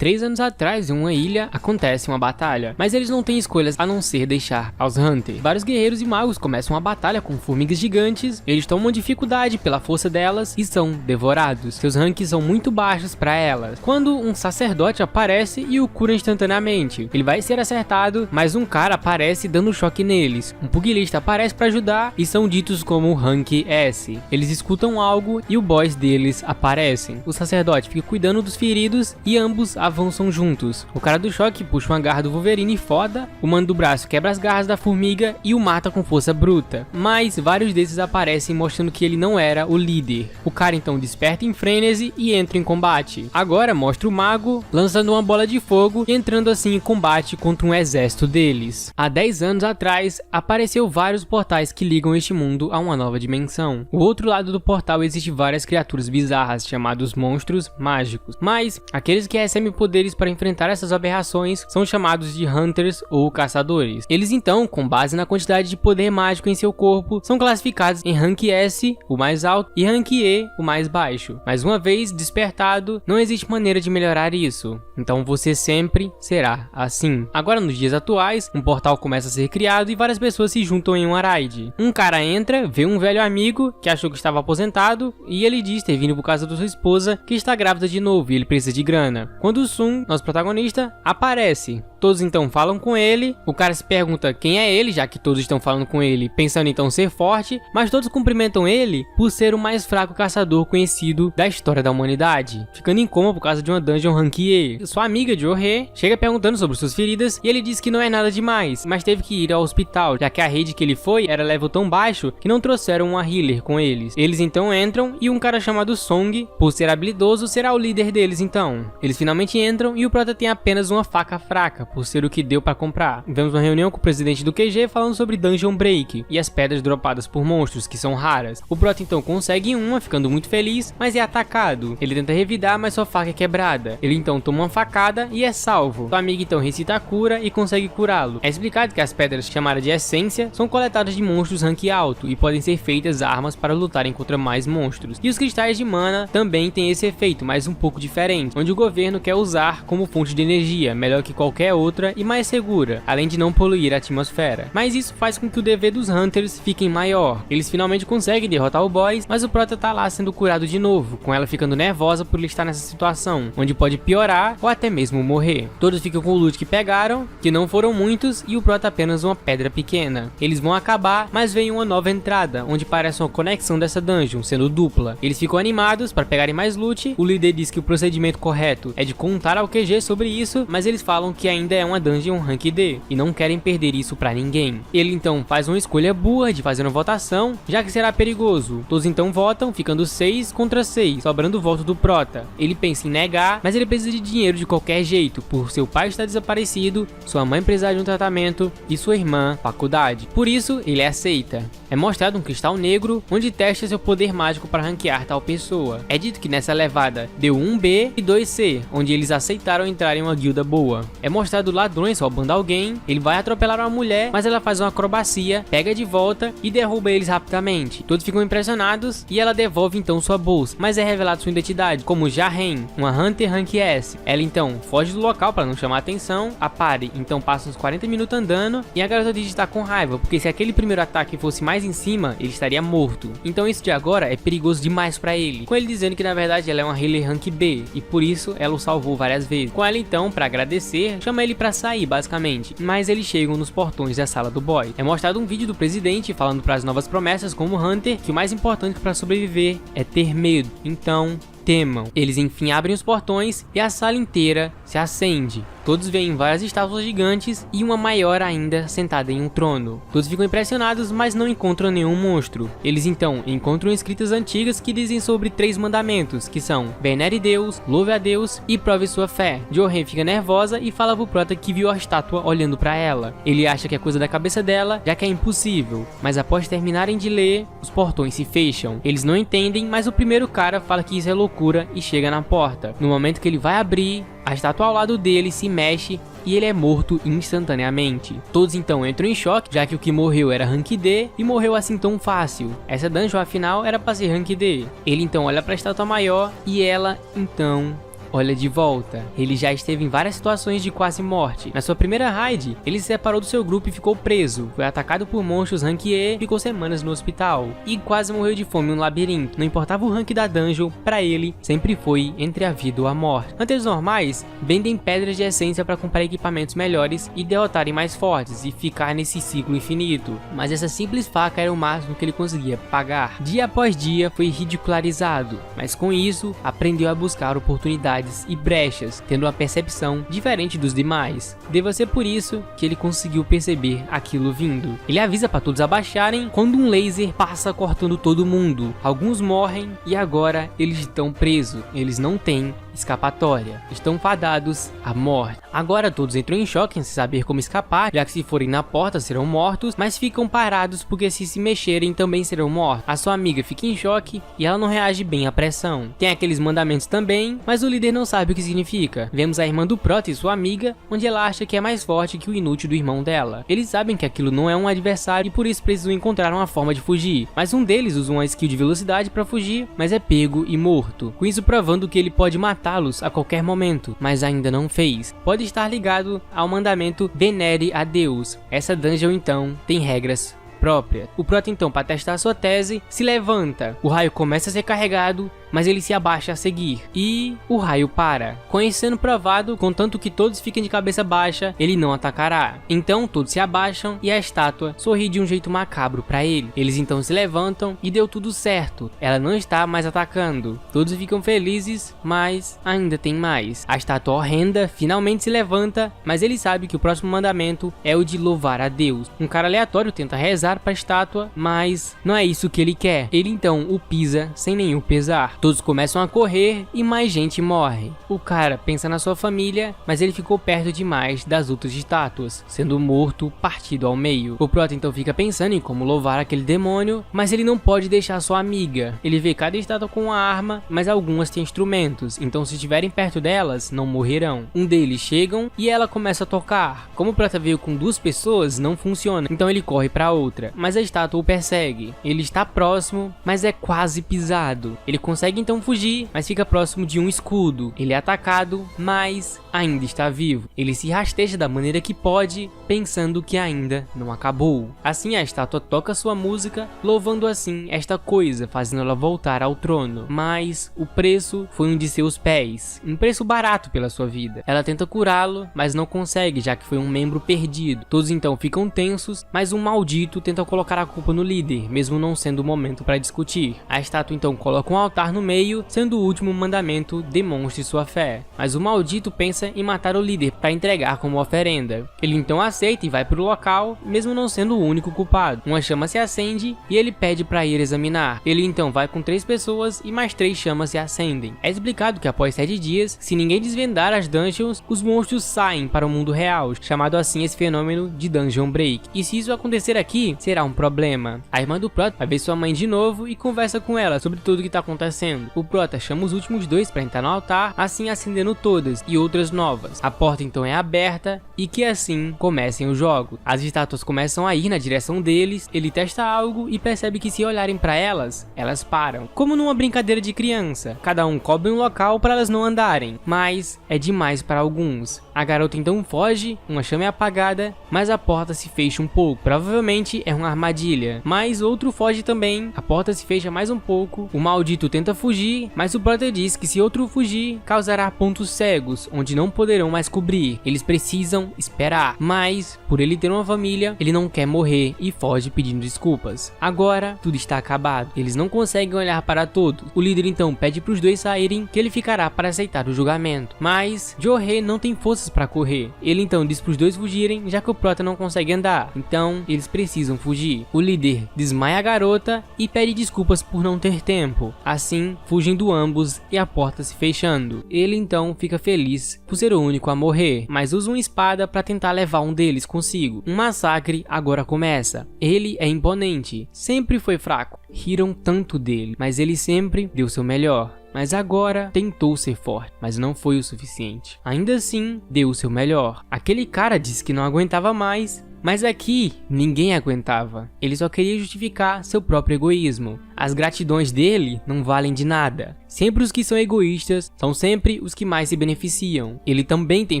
3 anos atrás, em uma ilha, acontece uma batalha, mas eles não têm escolhas a não ser deixar aos Hunters. Vários guerreiros e magos começam a batalha com formigas gigantes, eles tomam dificuldade pela força delas e são devorados. Seus ranks são muito baixos para elas, quando um sacerdote aparece e o cura instantaneamente. Ele vai ser acertado, mas um cara aparece dando choque neles. Um pugilista aparece para ajudar e são ditos como Rank S. Eles escutam algo e o boss deles aparecem. O sacerdote fica cuidando dos feridos e ambos avançam juntos. O cara do choque puxa uma garra do Wolverine foda, o mano do braço quebra as garras da formiga e o mata com força bruta. Mas vários desses aparecem mostrando que ele não era o líder. O cara então desperta em frenesi e entra em combate. Agora mostra o mago lançando uma bola de fogo e entrando assim em combate contra um exército deles. Há 10 anos atrás apareceu vários portais que ligam este mundo a uma nova dimensão. O outro lado do portal existe várias criaturas bizarras chamados monstros mágicos, mas aqueles que recebem poderes para enfrentar essas aberrações são chamados de Hunters ou Caçadores. Eles então, com base na quantidade de poder mágico em seu corpo, são classificados em Rank S, o mais alto, e Rank E, o mais baixo. Mas uma vez despertado, não existe maneira de melhorar isso, então você sempre será assim. Agora nos dias atuais, um portal começa a ser criado e várias pessoas se juntam em uma raid. Um cara entra, vê um velho amigo que achou que estava aposentado e ele diz ter vindo por causa da sua esposa que está grávida de novo e ele precisa de grana. Quando o Sun, nosso protagonista, aparece. Todos então falam com ele, o cara se pergunta quem é ele, já que todos estão falando com ele, pensando então ser forte, mas todos cumprimentam ele por ser o mais fraco caçador conhecido da história da humanidade, ficando em coma por causa de uma dungeon Rank E. Sua amiga Jorge chega perguntando sobre suas feridas e ele diz que não é nada demais, mas teve que ir ao hospital, já que a rede que ele foi era level tão baixo que não trouxeram uma healer com eles. Eles então entram e um cara chamado Song, por ser habilidoso, será o líder deles então. Eles finalmente entram e o prota tem apenas uma faca fraca, por ser o que deu para comprar. Vemos uma reunião com o presidente do QG falando sobre Dungeon Break e as pedras dropadas por monstros, que são raras. O prota então consegue uma, ficando muito feliz, mas é atacado. Ele tenta revidar, mas sua faca é quebrada. Ele então toma uma facada e é salvo. Sua amiga então recita a cura e consegue curá-lo. É explicado que as pedras chamadas de essência são coletadas de monstros rank alto e podem ser feitas armas para lutarem contra mais monstros. E os cristais de mana também têm esse efeito, mas um pouco diferente, onde o governo quer usar como fonte de energia, melhor que qualquer outra e mais segura, além de não poluir a atmosfera. Mas isso faz com que o dever dos Hunters fiquem maior. Eles finalmente conseguem derrotar o boss, mas o prota tá lá sendo curado de novo, com ela ficando nervosa por ele estar nessa situação, onde pode piorar ou até mesmo morrer. Todos ficam com o loot que pegaram, que não foram muitos, e o prota apenas uma pedra pequena. Eles vão acabar, mas vem uma nova entrada, onde parece uma conexão dessa dungeon, sendo dupla. Eles ficam animados para pegarem mais loot. O líder diz que o procedimento correto é de contar ao QG sobre isso, mas eles falam que ainda é uma dungeon Rank D e não querem perder isso pra ninguém. Ele então faz uma escolha burra de fazer uma votação, já que será perigoso. Todos então votam, ficando 6 contra 6, sobrando o voto do prota. Ele pensa em negar, mas ele precisa de dinheiro de qualquer jeito, por seu pai estar desaparecido, sua mãe precisar de um tratamento e sua irmã faculdade. Por isso, ele aceita. É mostrado um cristal negro, onde testa seu poder mágico para ranquear tal pessoa. É dito que nessa levada deu 1B e 2C, onde eles aceitaram entrar em uma guilda boa. É mostrado ladrões roubando alguém, ele vai atropelar uma mulher, mas ela faz uma acrobacia, pega de volta e derruba eles rapidamente. Todos ficam impressionados e ela devolve então sua bolsa, mas é revelada sua identidade como Jaren, uma Hunter Rank S. Ela então foge do local para não chamar atenção, a party então passa uns 40 minutos andando e a garota diz estar com raiva, porque se aquele primeiro ataque fosse mais em cima, ele estaria morto. Então isso de agora é perigoso demais para ele, com ele dizendo que na verdade ela é uma healer Rank B e por isso ela o salvou várias vezes. Com ela então, para agradecer, chama ele para sair basicamente, mas eles chegam nos portões da sala do boy. É mostrado um vídeo do presidente falando para as novas promessas como Hunter que o mais importante para sobreviver é ter medo, então temam. Eles enfim abrem os portões e a sala inteira se acende. Todos veem várias estátuas gigantes e uma maior ainda sentada em um trono. Todos ficam impressionados, mas não encontram nenhum monstro. Eles então encontram escritas antigas que dizem sobre 3 mandamentos, que são: venere Deus, louve a Deus e prove sua fé. Johan fica nervosa e fala pro prota que viu a estátua olhando para ela. Ele acha que é coisa da cabeça dela, já que é impossível, mas após terminarem de ler, os portões se fecham. Eles não entendem, mas o primeiro cara fala que isso é loucura e chega na porta. No momento que ele vai abrir, a estátua ao lado dele se mexe e ele é morto instantaneamente. Todos então entram em choque, já que o que morreu era Rank D e morreu assim tão fácil. Essa dungeon afinal era para ser Rank D. Ele então olha para a estátua maior e ela então olha de volta. Ele já esteve em várias situações de quase morte. Na sua primeira raid, ele se separou do seu grupo e ficou preso. Foi atacado por monstros rank E, ficou semanas no hospital. E quase morreu de fome no labirinto. Não importava o rank da dungeon, pra ele, sempre foi entre a vida ou a morte. Hunters normais vendem pedras de essência para comprar equipamentos melhores e derrotarem mais fortes e ficar nesse ciclo infinito. Mas essa simples faca era o máximo que ele conseguia pagar. Dia após dia foi ridicularizado, mas com isso aprendeu a buscar oportunidades e brechas, tendo uma percepção diferente dos demais. Deva ser por isso que ele conseguiu perceber aquilo vindo. Ele avisa para todos abaixarem quando um laser passa cortando todo mundo. Alguns morrem e agora eles estão presos. Eles não têm escapatória. Estão fadados à morte. Agora todos entram em choque em saber como escapar, já que se forem na porta serão mortos, mas ficam parados porque se mexerem também serão mortos. A sua amiga fica em choque e ela não reage bem à pressão. Tem aqueles mandamentos também, mas o líder não sabe o que significa. Vemos a irmã do Prota e sua amiga, onde ela acha que é mais forte que o inútil do irmão dela. Eles sabem que aquilo não é um adversário e por isso precisam encontrar uma forma de fugir, mas um deles usa uma skill de velocidade para fugir, mas é pego e morto, com isso provando que ele pode matá-los a qualquer momento, mas ainda não fez. Pode estar ligado ao mandamento venere a Deus. Essa dungeon então tem regras próprias. O Prota então, para testar sua tese, se levanta. O raio começa a ser carregado, mas ele se abaixa a seguir e o raio para. Com isso sendo provado, contanto que todos fiquem de cabeça baixa, ele não atacará. Então todos se abaixam e a estátua sorri de um jeito macabro para ele. Eles então se levantam e deu tudo certo. Ela não está mais atacando. Todos ficam felizes, mas ainda tem mais. A estátua horrenda finalmente se levanta, mas ele sabe que o próximo mandamento é o de louvar a Deus. Um cara aleatório tenta rezar para a estátua, mas não é isso que ele quer. Ele então o pisa sem nenhum pesar. Todos começam a correr e mais gente morre. O cara pensa na sua família, mas ele ficou perto demais das outras estátuas, sendo morto, partido ao meio. O Prota então fica pensando em como louvar aquele demônio, mas ele não pode deixar sua amiga. Ele vê cada estátua com uma arma, mas algumas têm instrumentos, então se estiverem perto delas, não morrerão. Um deles chegam e ela começa a tocar. Como o Prota veio com duas pessoas, não funciona, então ele corre para outra, mas a estátua o persegue. Ele está próximo, mas é quase pisado. Ele consegue então fugir, mas fica próximo de um escudo. Ele é atacado, mas ainda está vivo. Ele se rasteja da maneira que pode, pensando que ainda não acabou. Assim a estátua toca sua música, louvando assim esta coisa, fazendo ela voltar ao trono. Mas o preço foi um de seus pés, um preço barato pela sua vida. Ela tenta curá-lo, mas não consegue, já que foi um membro perdido. Todos então ficam tensos, mas um maldito tenta colocar a culpa no líder, mesmo não sendo o momento para discutir. A estátua então coloca um altar no meio, sendo o último mandamento demonstre sua fé. Mas o maldito pensa em matar o líder para entregar como oferenda. Ele então aceita e vai para o local, mesmo não sendo o único culpado. Uma chama se acende e ele pede para ir examinar. Ele então vai com 3 pessoas e mais 3 chamas se acendem. É explicado que após 7 dias, se ninguém desvendar as dungeons, os monstros saem para o mundo real, chamado assim esse fenômeno de Dungeon Break. E se isso acontecer aqui, será um problema. A irmã do Prota vai ver sua mãe de novo e conversa com ela sobre tudo que está acontecendo. O Prota chama os últimos 2 para entrar no altar, assim acendendo todas e outras novas. A porta então é aberta e que assim comecem o jogo. As estátuas começam a ir na direção deles, ele testa algo e percebe que se olharem para elas, elas param. Como numa brincadeira de criança, cada um cobre um local para elas não andarem, mas é demais para alguns. A garota então foge, uma chama é apagada, mas a porta se fecha um pouco. Provavelmente é uma armadilha, mas outro foge também. A porta se fecha mais um pouco, o maldito tenta fugir, mas o Prota diz que se outro fugir, causará pontos cegos, onde não poderão mais cobrir. Eles precisam esperar, mas por ele ter uma família, ele não quer morrer e foge pedindo desculpas. Agora, tudo está acabado. Eles não conseguem olhar para todos. O líder então pede para os 2 saírem, que ele ficará para aceitar o julgamento. Mas Jorge não tem forças para correr. Ele então diz para os 2 fugirem, já que o Prota não consegue andar. Então, eles precisam fugir. O líder desmaia a garota e pede desculpas por não ter tempo. Assim, fugindo ambos e a porta se fechando. Ele então fica feliz por ser o único a morrer, mas usa uma espada para tentar levar um deles consigo. Um massacre agora começa. Ele é imponente, sempre foi fraco. Riram tanto dele, mas ele sempre deu seu melhor. Mas agora tentou ser forte, mas não foi o suficiente. Ainda assim, deu o seu melhor. Aquele cara disse que não aguentava mais Mas aqui, ninguém aguentava. Ele só queria justificar seu próprio egoísmo. As gratidões dele não valem de nada. Sempre os que são egoístas são sempre os que mais se beneficiam. Ele também tem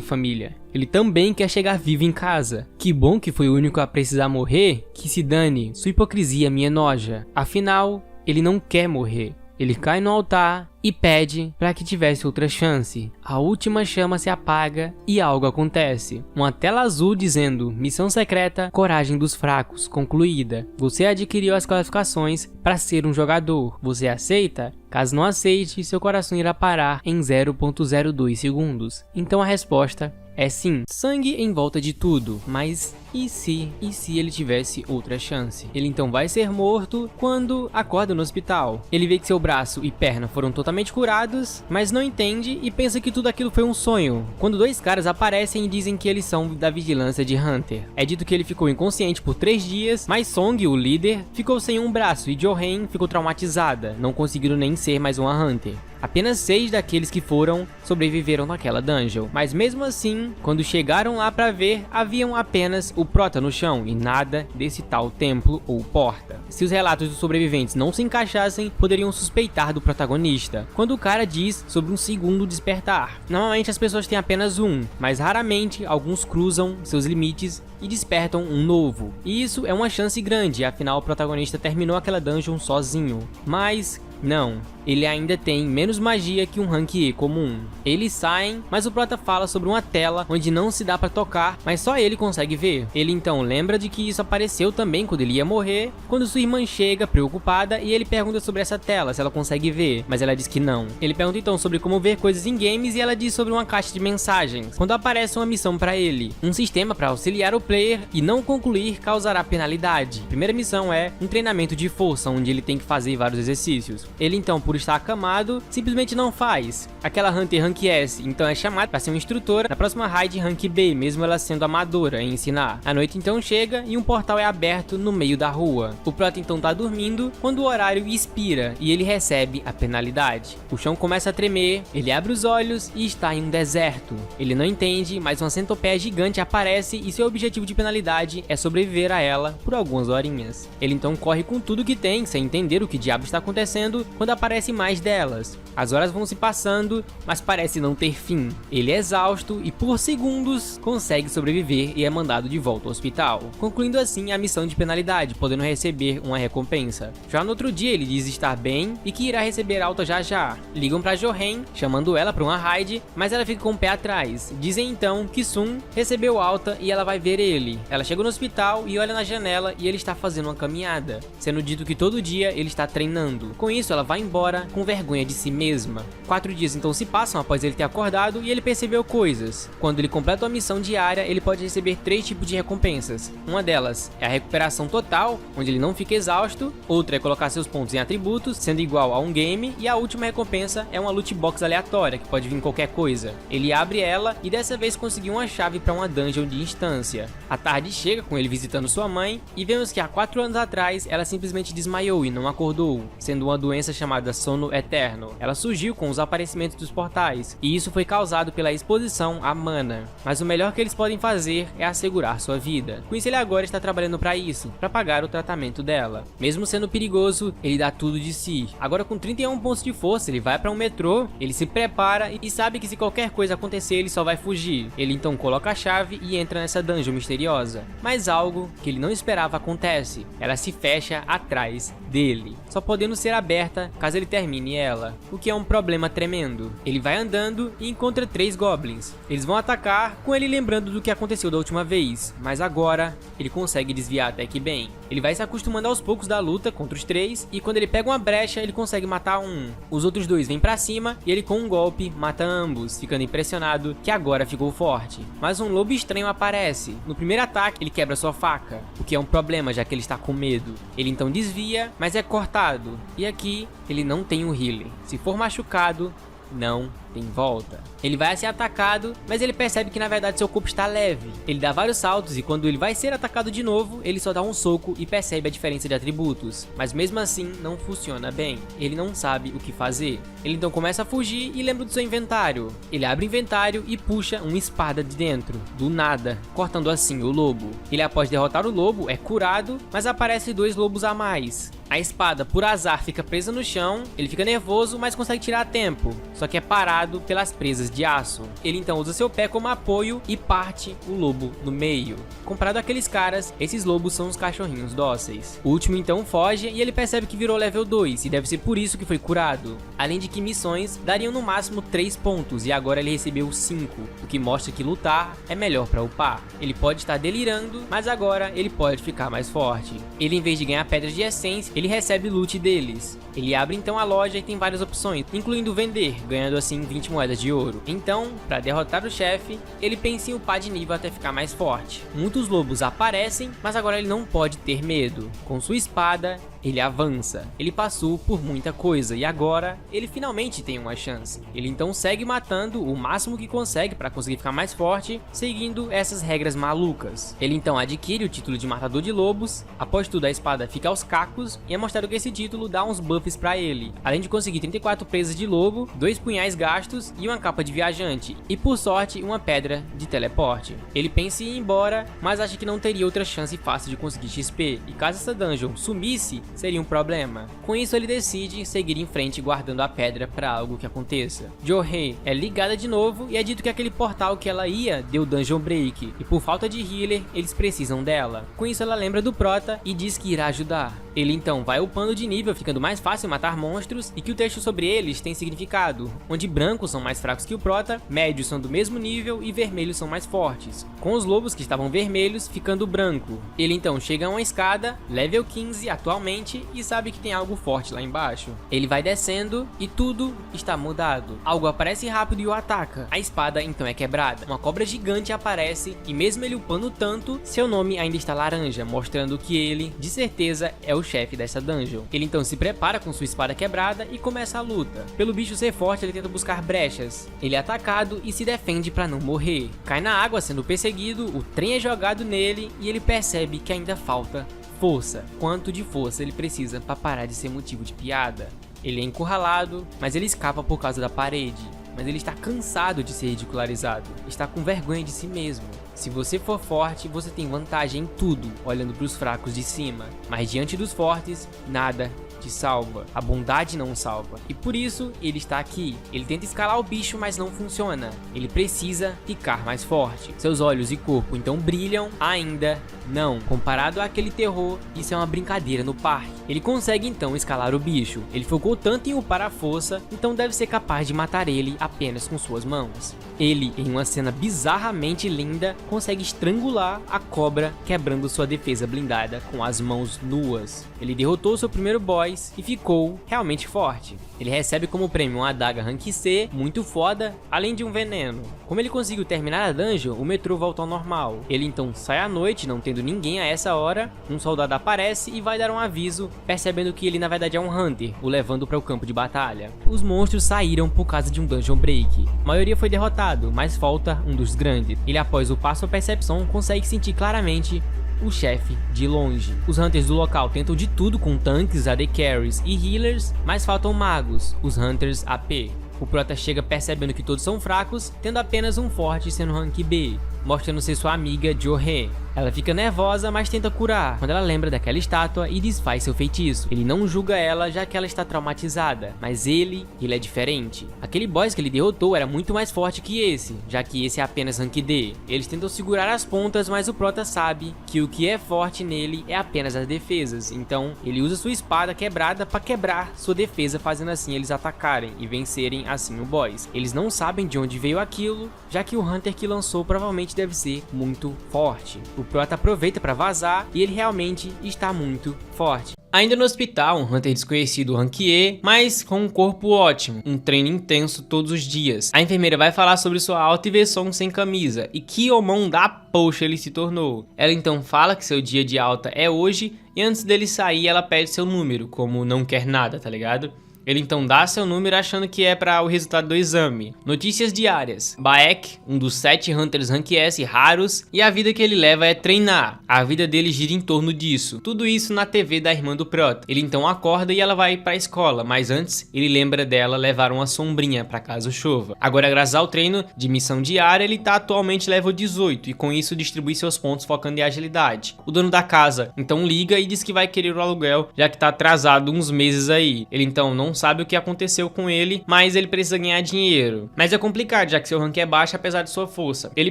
família. Ele também quer chegar vivo em casa. Que bom que foi o único a precisar morrer? Que se dane, sua hipocrisia me enoja. Afinal, ele não quer morrer. Ele cai no altar e pede para que tivesse outra chance. A última chama se apaga e algo acontece. Uma tela azul dizendo: Missão secreta, coragem dos fracos, concluída. Você adquiriu as qualificações para ser um jogador. Você aceita? Caso não aceite, seu coração irá parar em 0,02 segundos. Então a resposta é sim. Sangue em volta de tudo, mas e se ele tivesse outra chance? Ele então vai ser morto quando acorda no hospital. Ele vê que seu braço e perna foram totalmente curados, mas não entende e pensa que tudo aquilo foi um sonho, quando dois caras aparecem e dizem que eles são da vigilância de Hunter. É dito que ele ficou inconsciente por 3 dias, mas Song, o líder, ficou sem um braço e Jo-Hen ficou traumatizada, não conseguiram nem ser mais uma Hunter. Apenas 6 daqueles que foram sobreviveram naquela dungeon, mas mesmo assim, quando chegaram lá pra ver, haviam apenas o Prota no chão e nada desse tal templo ou porta. Se os relatos dos sobreviventes não se encaixassem, poderiam suspeitar do protagonista, quando o cara diz sobre um segundo despertar. Normalmente as pessoas têm apenas um, mas raramente alguns cruzam seus limites e despertam um novo. E isso é uma chance grande, afinal o protagonista terminou aquela dungeon sozinho. Mas não, ele ainda tem menos magia que um rank E comum. Eles saem, mas o prota fala sobre uma tela onde não se dá pra tocar, mas só ele consegue ver. Ele então lembra de que isso apareceu também quando ele ia morrer, quando sua irmã chega preocupada e ele pergunta sobre essa tela, se ela consegue ver, mas ela diz que não. Ele pergunta então sobre como ver coisas em games e ela diz sobre uma caixa de mensagens, quando aparece uma missão pra ele. Um sistema pra auxiliar o player e não concluir causará penalidade. A primeira missão é um treinamento de força, onde ele tem que fazer vários exercícios. Ele então, por estar acamado, simplesmente não faz. Aquela Hunter Rank S, então é chamada para ser uma instrutora na próxima raid Rank B, mesmo ela sendo amadora em ensinar. A noite então chega e um portal é aberto no meio da rua. O prota então tá dormindo quando o horário expira e ele recebe a penalidade. O chão começa a tremer, ele abre os olhos e está em um deserto. Ele não entende, mas uma centopeia gigante aparece e seu objetivo de penalidade é sobreviver a ela por algumas horinhas. Ele então corre com tudo que tem, sem entender o que diabo está acontecendo, quando aparecem mais delas. As horas vão se passando, mas parece não ter fim. Ele é exausto e por segundos consegue sobreviver e é mandado de volta ao hospital, concluindo assim a missão de penalidade, podendo receber uma recompensa. Já no outro dia ele diz estar bem e que irá receber alta já já. Ligam pra Jo-Hen, chamando ela para uma raid, mas ela fica com o pé atrás. Dizem então que Sun recebeu alta e ela vai ver ele. Ela chega no hospital e olha na janela e ele está fazendo uma caminhada, sendo dito que todo dia ele está treinando. Com isso ela vai embora com vergonha de si mesma. 4 dias então se passam após ele ter acordado e ele percebeu coisas. Quando ele completa uma missão diária, ele pode receber 3 tipos de recompensas. Uma delas é a recuperação total, onde ele não fica exausto. Outra é colocar seus pontos em atributos, sendo igual a um game. E a última recompensa é uma loot box aleatória, que pode vir em qualquer coisa. Ele abre ela e dessa vez conseguiu uma chave para uma dungeon de instância. A tarde chega com ele visitando sua mãe e vemos que há 4 anos atrás ela simplesmente desmaiou e não acordou, sendo uma doença chamada sono eterno. Ela surgiu com os aparecimentos dos portais, e isso foi causado pela exposição à mana. Mas o melhor que eles podem fazer é assegurar sua vida. Com isso ele agora está trabalhando para isso, para pagar o tratamento dela. Mesmo sendo perigoso, ele dá tudo de si. Agora com 31 pontos de força, ele vai para um metrô, ele se prepara e sabe que se qualquer coisa acontecer, ele só vai fugir. Ele então coloca a chave e entra nessa dungeon misteriosa. Mas algo que ele não esperava acontece. Ela se fecha atrás dele, só podendo ser aberta caso ele termine ela, o que é um problema tremendo. Ele vai andando e encontra 3 goblins. Eles vão atacar, com ele lembrando do que aconteceu da última vez, mas agora ele consegue desviar até que bem. Ele vai se acostumando aos poucos da luta contra os 3 e quando ele pega uma brecha, ele consegue matar um. Os outros 2 vêm pra cima e ele com um golpe mata ambos, ficando impressionado que agora ficou forte. Mas um lobo estranho aparece. No primeiro ataque, ele quebra sua faca, o que é um problema já que ele está com medo. Ele então desvia, mas é cortado. E aqui ele não tem um healer. Se for machucado, não tem volta. Ele vai ser atacado, mas ele percebe que na verdade seu corpo está leve. Ele dá vários saltos e quando ele vai ser atacado de novo, ele só dá um soco e percebe a diferença de atributos. Mas mesmo assim, não funciona bem. Ele não sabe o que fazer. Ele então começa a fugir e lembra do seu inventário. Ele abre o inventário e puxa uma espada de dentro, do nada, cortando assim o lobo. Ele, após derrotar o lobo, é curado, mas aparece 2 lobos a mais. A espada, por azar, fica presa no chão, ele fica nervoso, mas consegue tirar a tempo, só que é parado pelas presas de aço. Ele então usa seu pé como apoio e parte o lobo no meio. Comparado àqueles caras, esses lobos são os cachorrinhos dóceis. O último então foge e ele percebe que virou level 2 e deve ser por isso que foi curado. Além de que missões dariam no máximo 3 pontos e agora ele recebeu 5, o que mostra que lutar é melhor para upar. Ele pode estar delirando, mas agora ele pode ficar mais forte. Ele, em vez de ganhar pedras de essência, ele recebe loot deles. Ele abre então a loja e tem várias opções, incluindo vender, ganhando assim 20 moedas de ouro. Então, para derrotar o chefe, ele pensa em upar de nível até ficar mais forte. Muitos lobos aparecem, mas agora ele não pode ter medo. Com sua espada, ele avança. Ele passou por muita coisa e agora ele finalmente tem uma chance. Ele então segue matando o máximo que consegue para conseguir ficar mais forte, seguindo essas regras malucas. Ele então adquire o título de matador de lobos. Após tudo, a espada fica aos cacos e é mostrado que esse título dá uns buffs para ele, além de conseguir 34 presas de lobo, 2 punhais gastos e uma capa de viajante, e por sorte uma pedra de teleporte. Ele pensa em ir embora, mas acha que não teria outra chance fácil de conseguir XP, e caso essa dungeon sumisse, seria um problema. Com isso, ele decide seguir em frente guardando a pedra para algo que aconteça. Joe é ligada de novo e é dito que aquele portal que ela ia deu dungeon break, e por falta de healer, eles precisam dela. Com isso, ela lembra do Prota e diz que irá ajudar. Ele então vai upando de nível, ficando mais fácil matar monstros, e que o texto sobre eles tem significado, onde brancos são mais fracos que o Prota, médios são do mesmo nível e vermelhos são mais fortes, com os lobos que estavam vermelhos ficando branco. Ele então chega a uma escada, level 15 atualmente, e sabe que tem algo forte lá embaixo. Ele vai descendo e tudo está mudado. Algo aparece rápido e o ataca. A espada então é quebrada. Uma cobra gigante aparece e mesmo ele upando tanto, seu nome ainda está laranja, mostrando que ele, de certeza, é o chefe dessa dungeon. Ele então se prepara com sua espada quebrada e começa a luta. Pelo bicho ser forte, ele tenta buscar brechas. Ele é atacado e se defende para não morrer. Cai na água sendo perseguido, o trem é jogado nele e ele percebe que ainda falta força. Quanto de força ele precisa para parar de ser motivo de piada? Ele é encurralado, mas ele escapa por causa da parede. Mas ele está cansado de ser ridicularizado, está com vergonha de si mesmo. Se você for forte, você tem vantagem em tudo, olhando para os fracos de cima. Mas diante dos fortes, nada te salva. A bondade não salva. E por isso, ele está aqui. Ele tenta escalar o bicho, mas não funciona. Ele precisa ficar mais forte. Seus olhos e corpo então brilham, ainda não. Comparado àquele terror, isso é uma brincadeira no parque. Ele consegue então escalar o bicho. Ele focou tanto em upar a força, então deve ser capaz de matar ele apenas com suas mãos. Ele, em uma cena bizarramente linda, consegue estrangular a cobra, quebrando sua defesa blindada com as mãos nuas. Ele derrotou seu primeiro boss e ficou realmente forte. Ele recebe como prêmio uma adaga rank C, muito foda, além de um veneno. Como ele conseguiu terminar a dungeon, o metrô volta ao normal. Ele então sai à noite, não tendo ninguém a essa hora, um soldado aparece e vai dar um aviso, percebendo que ele na verdade é um Hunter, o levando para o campo de batalha. Os monstros saíram por causa de um dungeon break. A maioria foi derrotado, mas falta um dos grandes. Ele, após o passo à percepção, consegue sentir claramente o chefe de longe. Os Hunters do local tentam de tudo com tanques, AD Carries e Healers, mas faltam magos, os Hunters AP. O Prota chega percebendo que todos são fracos, tendo apenas um forte sendo rank B, mostrando ser sua amiga Joe. Ela fica nervosa, mas tenta curar, quando ela lembra daquela estátua e desfaz seu feitiço. Ele não julga ela, já que ela está traumatizada, mas ele é diferente. Aquele boss que ele derrotou era muito mais forte que esse, já que esse é apenas rank D. Eles tentam segurar as pontas, mas o Prota sabe que o que é forte nele é apenas as defesas, então ele usa sua espada quebrada para quebrar sua defesa, fazendo assim eles atacarem e vencerem assim o boss. Eles não sabem de onde veio aquilo, já que o Hunter que lançou provavelmente deve ser muito forte. O Prota aproveita para vazar e ele realmente está muito forte. Ainda no hospital, um Hunter desconhecido rank E, mas com um corpo ótimo, um treino intenso todos os dias. A enfermeira vai falar sobre sua alta e versão sem camisa, e que homão da poxa ele se tornou. Ela então fala que seu dia de alta é hoje, e antes dele sair ela pede seu número, como não quer nada, tá ligado? Ele então dá seu número achando que é para o resultado do exame. Notícias diárias. Baek, um dos 7 Hunters Rank S raros, e a vida que ele leva é treinar. A vida dele gira em torno disso. Tudo isso na TV da irmã do Prota. Ele então acorda e ela vai pra escola, mas antes ele lembra dela levar uma sombrinha pra caso chova. Agora, graças ao treino de missão diária, ele tá atualmente level 18 e com isso distribui seus pontos focando em agilidade. O dono da casa então liga e diz que vai querer o aluguel, já que tá atrasado uns meses aí. Ele então não sabe o que aconteceu com ele, mas ele precisa ganhar dinheiro. Mas é complicado, já que seu rank é baixo apesar de sua força. Ele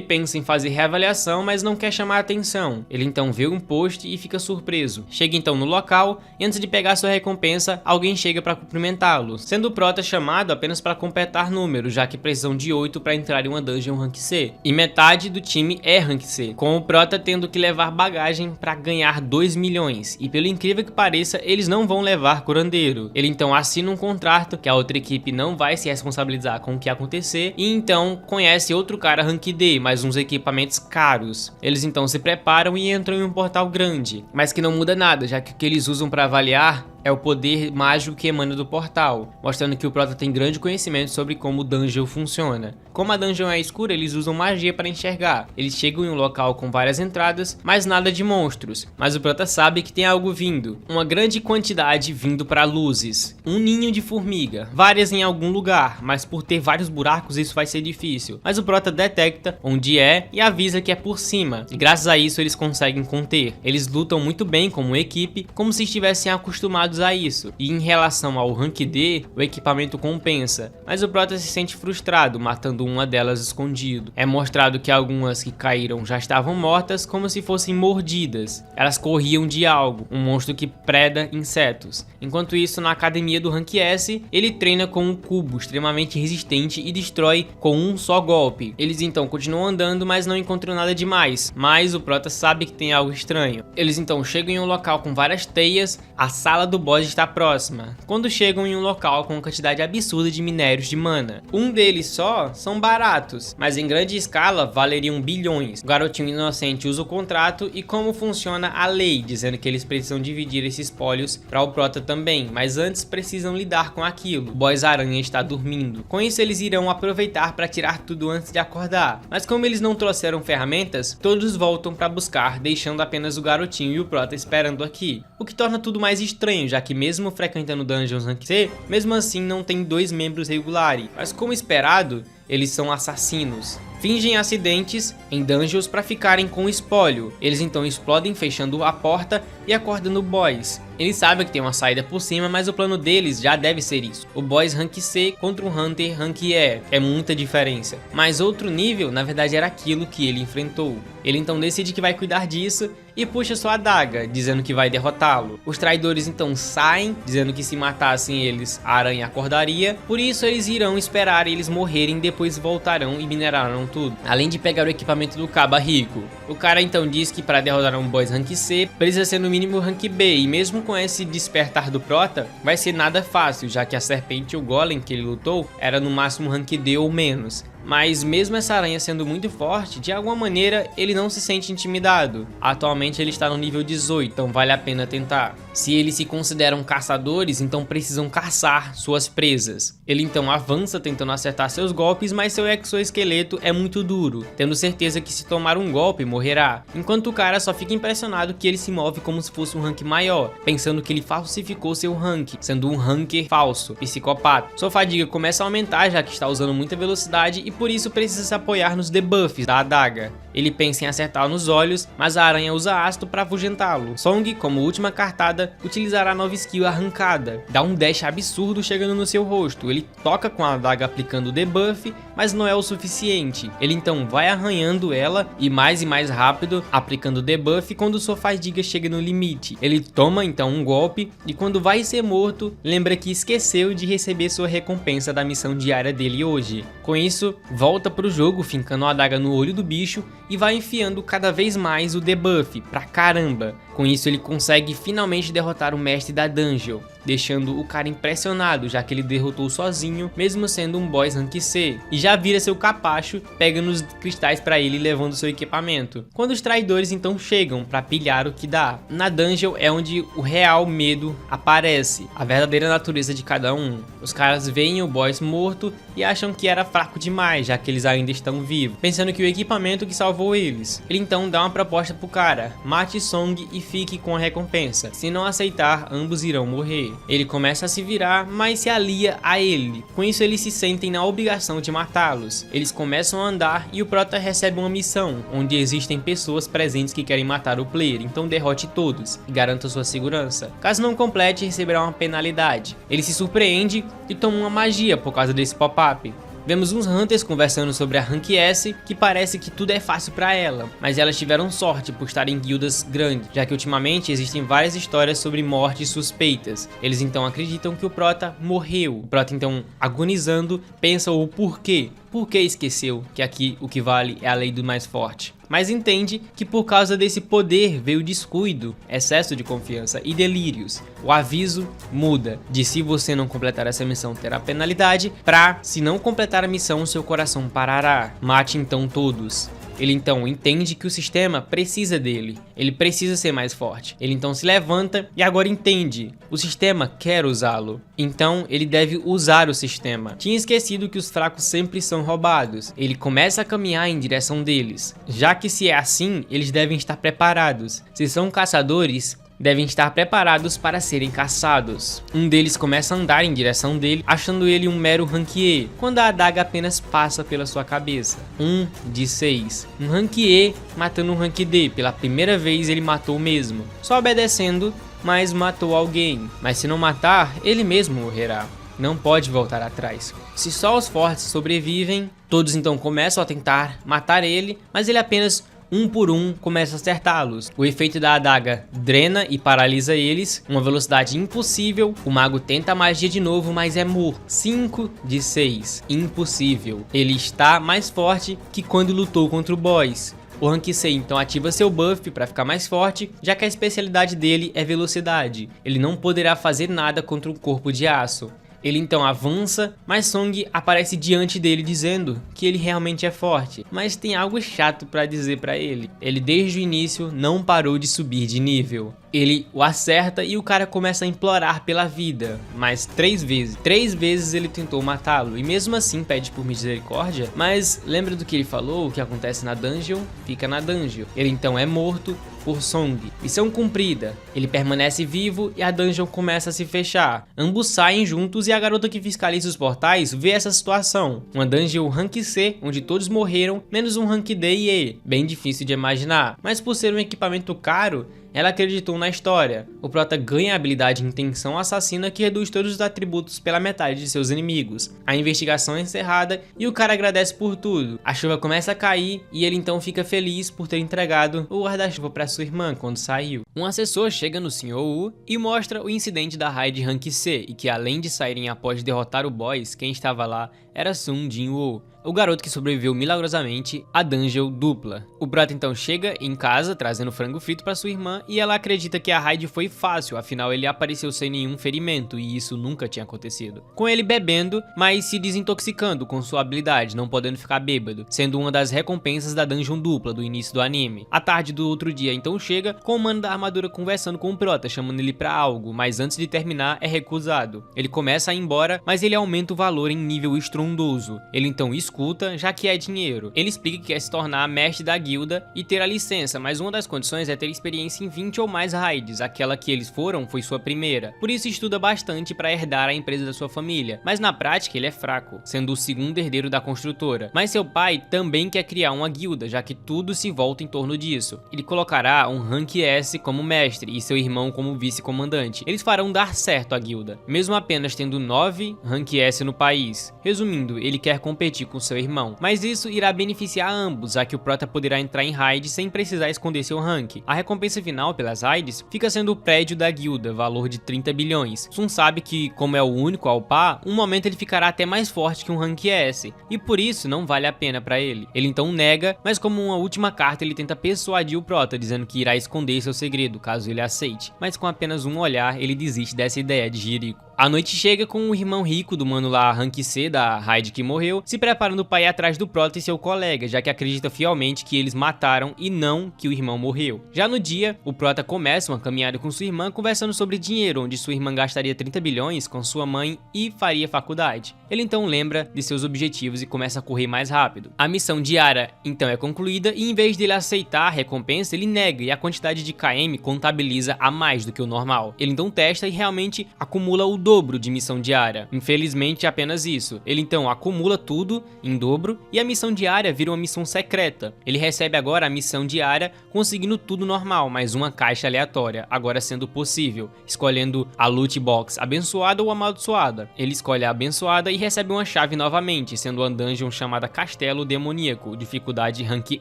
pensa em fazer reavaliação, mas não quer chamar a atenção. Ele então vê um post e fica surpreso. Chega então no local e antes de pegar sua recompensa, alguém chega para cumprimentá-lo, sendo o Prota chamado apenas para completar números, já que precisam de 8 para entrar em uma dungeon rank C. E metade do time é rank C, com o Prota tendo que levar bagagem para ganhar 2 milhões. E pelo incrível que pareça, eles não vão levar curandeiro. Ele então assina um contrato que a outra equipe não vai se responsabilizar com o que acontecer e então conhece outro cara rank D, mais uns equipamentos caros. Eles então se preparam e entram em um portal grande, mas que não muda nada, já que o que eles usam para avaliar é o poder mágico que emana do portal, mostrando que o Prota tem grande conhecimento sobre como o dungeon funciona. Como a dungeon é escura, eles usam magia para enxergar. Eles chegam em um local com várias entradas, mas nada de monstros. Mas o Prota sabe que tem algo vindo. Uma grande quantidade vindo para luzes. Um ninho de formiga. Várias em algum lugar, mas por ter vários buracos isso vai ser difícil. Mas o Prota detecta onde é e avisa que é por cima. E graças a isso eles conseguem conter. Eles lutam muito bem como equipe, como se estivessem acostumados a isso, e em relação ao rank D, o equipamento compensa, mas o Prota se sente frustrado, matando uma delas escondido. É mostrado que algumas que caíram já estavam mortas como se fossem mordidas. Elas corriam de algo, um monstro que preda insetos. Enquanto isso, na academia do rank S, ele treina com um cubo extremamente resistente e destrói com um só golpe. Eles então continuam andando, mas não encontram nada demais, mas o Prota sabe que tem algo estranho. Eles então chegam em um local com várias teias, a sala do boss está próxima, quando chegam em um local com uma quantidade absurda de minérios de mana. Um deles só são baratos, mas em grande escala valeriam bilhões. O garotinho inocente usa o contrato e como funciona a lei, dizendo que eles precisam dividir esses espólios para o Prota também, mas antes precisam lidar com aquilo. O boss aranha está dormindo. Com isso eles irão aproveitar para tirar tudo antes de acordar, mas como eles não trouxeram ferramentas, todos voltam para buscar, deixando apenas o garotinho e o Prota esperando aqui, o que torna tudo mais estranho, já que mesmo frequentando Dungeons Rank C, mesmo assim não tem 2 membros regulares, mas como esperado, eles são assassinos. Fingem acidentes em dungeons para ficarem com o espólio. Eles então explodem fechando a porta e acordando o boss. Eles sabem que tem uma saída por cima, mas o plano deles já deve ser isso. O boss rank C contra um Hunter rank E. É muita diferença. Mas outro nível, na verdade, era aquilo que ele enfrentou. Ele então decide que vai cuidar disso e puxa sua adaga, dizendo que vai derrotá-lo. Os traidores então saem, dizendo que se matassem eles, a aranha acordaria. Por isso eles irão esperar eles morrerem, depois voltarão e minerarão tudo. Além de pegar o equipamento do caba rico. O cara então diz que para derrotar um boss rank C, precisa ser no mínimo rank B. E mesmo com esse despertar do Prota, vai ser nada fácil, já que a serpente e o golem que ele lutou era no máximo rank D ou menos. Mas mesmo essa aranha sendo muito forte, de alguma maneira ele não se sente intimidado. Atualmente ele está no nível 18, então vale a pena tentar. Se eles se consideram caçadores, então precisam caçar suas presas. Ele então avança tentando acertar seus golpes, mas seu exoesqueleto é muito duro, tendo certeza que se tomar um golpe morrerá. Enquanto o cara só fica impressionado que ele se move como se fosse um rank maior, pensando que ele falsificou seu rank, sendo um ranker falso, psicopata. Sua fadiga começa a aumentar, já que está usando muita velocidade e por isso precisa se apoiar nos debuffs da adaga. Ele pensa em acertá-lo nos olhos, mas a aranha usa ácido para afugentá-lo. Song, como última cartada, utilizará a nova skill arrancada. Dá um dash absurdo chegando no seu rosto. Ele toca com a adaga aplicando o debuff, mas não é o suficiente. Ele então vai arranhando ela e mais rápido, aplicando o debuff quando sua fadiga chega no limite. Ele toma então um golpe e quando vai ser morto, lembra que esqueceu de receber sua recompensa da missão diária dele hoje. Com isso, volta pro jogo fincando a adaga no olho do bicho e vai enfiando cada vez mais o debuff pra caramba. Com isso ele consegue finalmente derrotar o mestre da dungeon, deixando o cara impressionado, já que ele derrotou sozinho, mesmo sendo um boss rank C, e já vira seu capacho, pegando os cristais pra ele e levando seu equipamento. Quando os traidores então chegam pra pilhar o que dá, na dungeon é onde o real medo aparece, a verdadeira natureza de cada um. Os caras veem o boss morto e acham que era fraco demais, já que eles ainda estão vivos, pensando que o equipamento que salvou eles. Ele então dá uma proposta pro cara: mate Song e fique com a recompensa. Se não aceitar, ambos irão morrer. Ele começa a se virar, mas se alia a ele. Com isso eles se sentem na obrigação de matá-los. Eles começam a andar e o prota recebe uma missão, onde existem pessoas presentes que querem matar o player, então derrote todos e garanta sua segurança. Caso não complete, receberá uma penalidade. Ele se surpreende e toma uma magia por causa desse pop-up. Vemos uns Hunters conversando sobre a Rank S, que parece que tudo é fácil pra ela, mas elas tiveram sorte por estarem em guildas grandes, já que ultimamente existem várias histórias sobre mortes suspeitas. Eles então acreditam que o prota morreu. O prota então, agonizando, pensa o porquê. Por que esqueceu que aqui o que vale é a lei do mais forte? Mas entende que por causa desse poder veio descuido, excesso de confiança e delírios. O aviso muda de se você não completar essa missão terá penalidade pra se não completar a missão seu coração parará. Mate então todos. Ele então entende que o sistema precisa dele, ele precisa ser mais forte. Ele então se levanta e agora entende, o sistema quer usá-lo, então ele deve usar o sistema. Tinha esquecido que os fracos sempre são roubados. Ele começa a caminhar em direção deles, já que se é assim, eles devem estar preparados. Se são caçadores, devem estar preparados para serem caçados. Um deles começa a andar em direção dele, achando ele um mero rank E, quando a adaga apenas passa pela sua cabeça. 1 de 6. Um rank E matando um rank D. Pela primeira vez ele matou mesmo. Só obedecendo, mas matou alguém. Mas se não matar, ele mesmo morrerá. Não pode voltar atrás. Se só os fortes sobrevivem, todos então começam a tentar matar ele, mas ele apenas um por um começa a acertá-los. O efeito da adaga drena e paralisa eles, uma velocidade impossível. O mago tenta a magia de novo, mas é morto. 5 de 6, impossível. Ele está mais forte que quando lutou contra o boss. O Rank C então ativa seu buff para ficar mais forte, já que a especialidade dele é velocidade. Ele não poderá fazer nada contra um corpo de aço. Ele então avança, mas Song aparece diante dele dizendo que ele realmente é forte, mas tem algo chato para dizer para ele. Ele desde o início não parou de subir de nível. Ele o acerta e o cara começa a implorar pela vida, mas 3 vezes. 3 vezes ele tentou matá-lo e mesmo assim pede por misericórdia, mas lembra do que ele falou, o que acontece na dungeon, fica na dungeon. Ele então é morto por Song. Missão cumprida. Ele permanece vivo e a dungeon começa a se fechar. Ambos saem juntos e a garota que fiscaliza os portais vê essa situação. Uma dungeon rank C, onde todos morreram, menos um rank D e E. Bem difícil de imaginar, mas por ser um equipamento caro, ela acreditou na história. O prota ganha a habilidade Intenção Assassina, que reduz todos os atributos pela metade de seus inimigos. A investigação é encerrada e o cara agradece por tudo. A chuva começa a cair e ele então fica feliz por ter entregado o guarda-chuva para sua irmã quando saiu. Um assessor chega no Sr. Wu e mostra o incidente da raid Rank C e que além de saírem após derrotar o boss, quem estava lá era Sun Jin-woo, o garoto que sobreviveu milagrosamente à dungeon dupla. O prota então chega em casa trazendo frango frito para sua irmã e ela acredita que a raid foi fácil, afinal ele apareceu sem nenhum ferimento e isso nunca tinha acontecido. Com ele bebendo, mas se desintoxicando com sua habilidade, não podendo ficar bêbado, sendo uma das recompensas da dungeon dupla do início do anime. A tarde do outro dia então chega com o mano da armadura conversando com o prota, chamando ele pra algo, mas antes de terminar é recusado. Ele começa a ir embora, mas ele aumenta o valor em nível estrondoso. Ele então escuta, já que é dinheiro. Ele explica que quer se tornar mestre da guilda e ter a licença, mas uma das condições é ter experiência em 20 ou mais raids. Aquela que eles foram foi sua primeira. Por isso estuda bastante para herdar a empresa da sua família, mas na prática ele é fraco, sendo o segundo herdeiro da construtora. Mas seu pai também quer criar uma guilda, já que tudo se volta em torno disso. Ele colocará um Rank S como mestre e seu irmão como vice-comandante. Eles farão dar certo a guilda, mesmo apenas tendo 9 Rank S no país. Resumindo, ele quer competir com com seu irmão, mas isso irá beneficiar ambos, já que o Prota poderá entrar em raid sem precisar esconder seu rank. A recompensa final pelas raids fica sendo o prédio da guilda, valor de 30 bilhões. Sun sabe que, como é o único a upar, um momento ele ficará até mais forte que um rank S, e por isso não vale a pena pra ele. Ele então nega, mas como uma última carta ele tenta persuadir o Prota, dizendo que irá esconder seu segredo, caso ele aceite, mas com apenas um olhar ele desiste dessa ideia de Jericho. A noite chega com o irmão rico do mano lá, Rank C, da raid que morreu, se preparando para ir atrás do Prota e seu colega, já que acredita fielmente que eles mataram e não que o irmão morreu. Já no dia, o Prota começa uma caminhada com sua irmã conversando sobre dinheiro, onde sua irmã gastaria 30 bilhões com sua mãe e faria faculdade. Ele então lembra de seus objetivos e começa a correr mais rápido. A missão diária então é concluída e em vez dele aceitar a recompensa, ele nega e a quantidade de KM contabiliza a mais do que o normal. Ele então testa e realmente acumula o dobro de missão diária. Infelizmente, apenas isso. Ele então acumula tudo em dobro e a missão diária vira uma missão secreta. Ele recebe agora a missão diária conseguindo tudo normal, mas uma caixa aleatória, agora sendo possível, escolhendo a loot box abençoada ou amaldiçoada. Ele escolhe a abençoada e recebe uma chave novamente, sendo uma dungeon chamada Castelo Demoníaco, dificuldade rank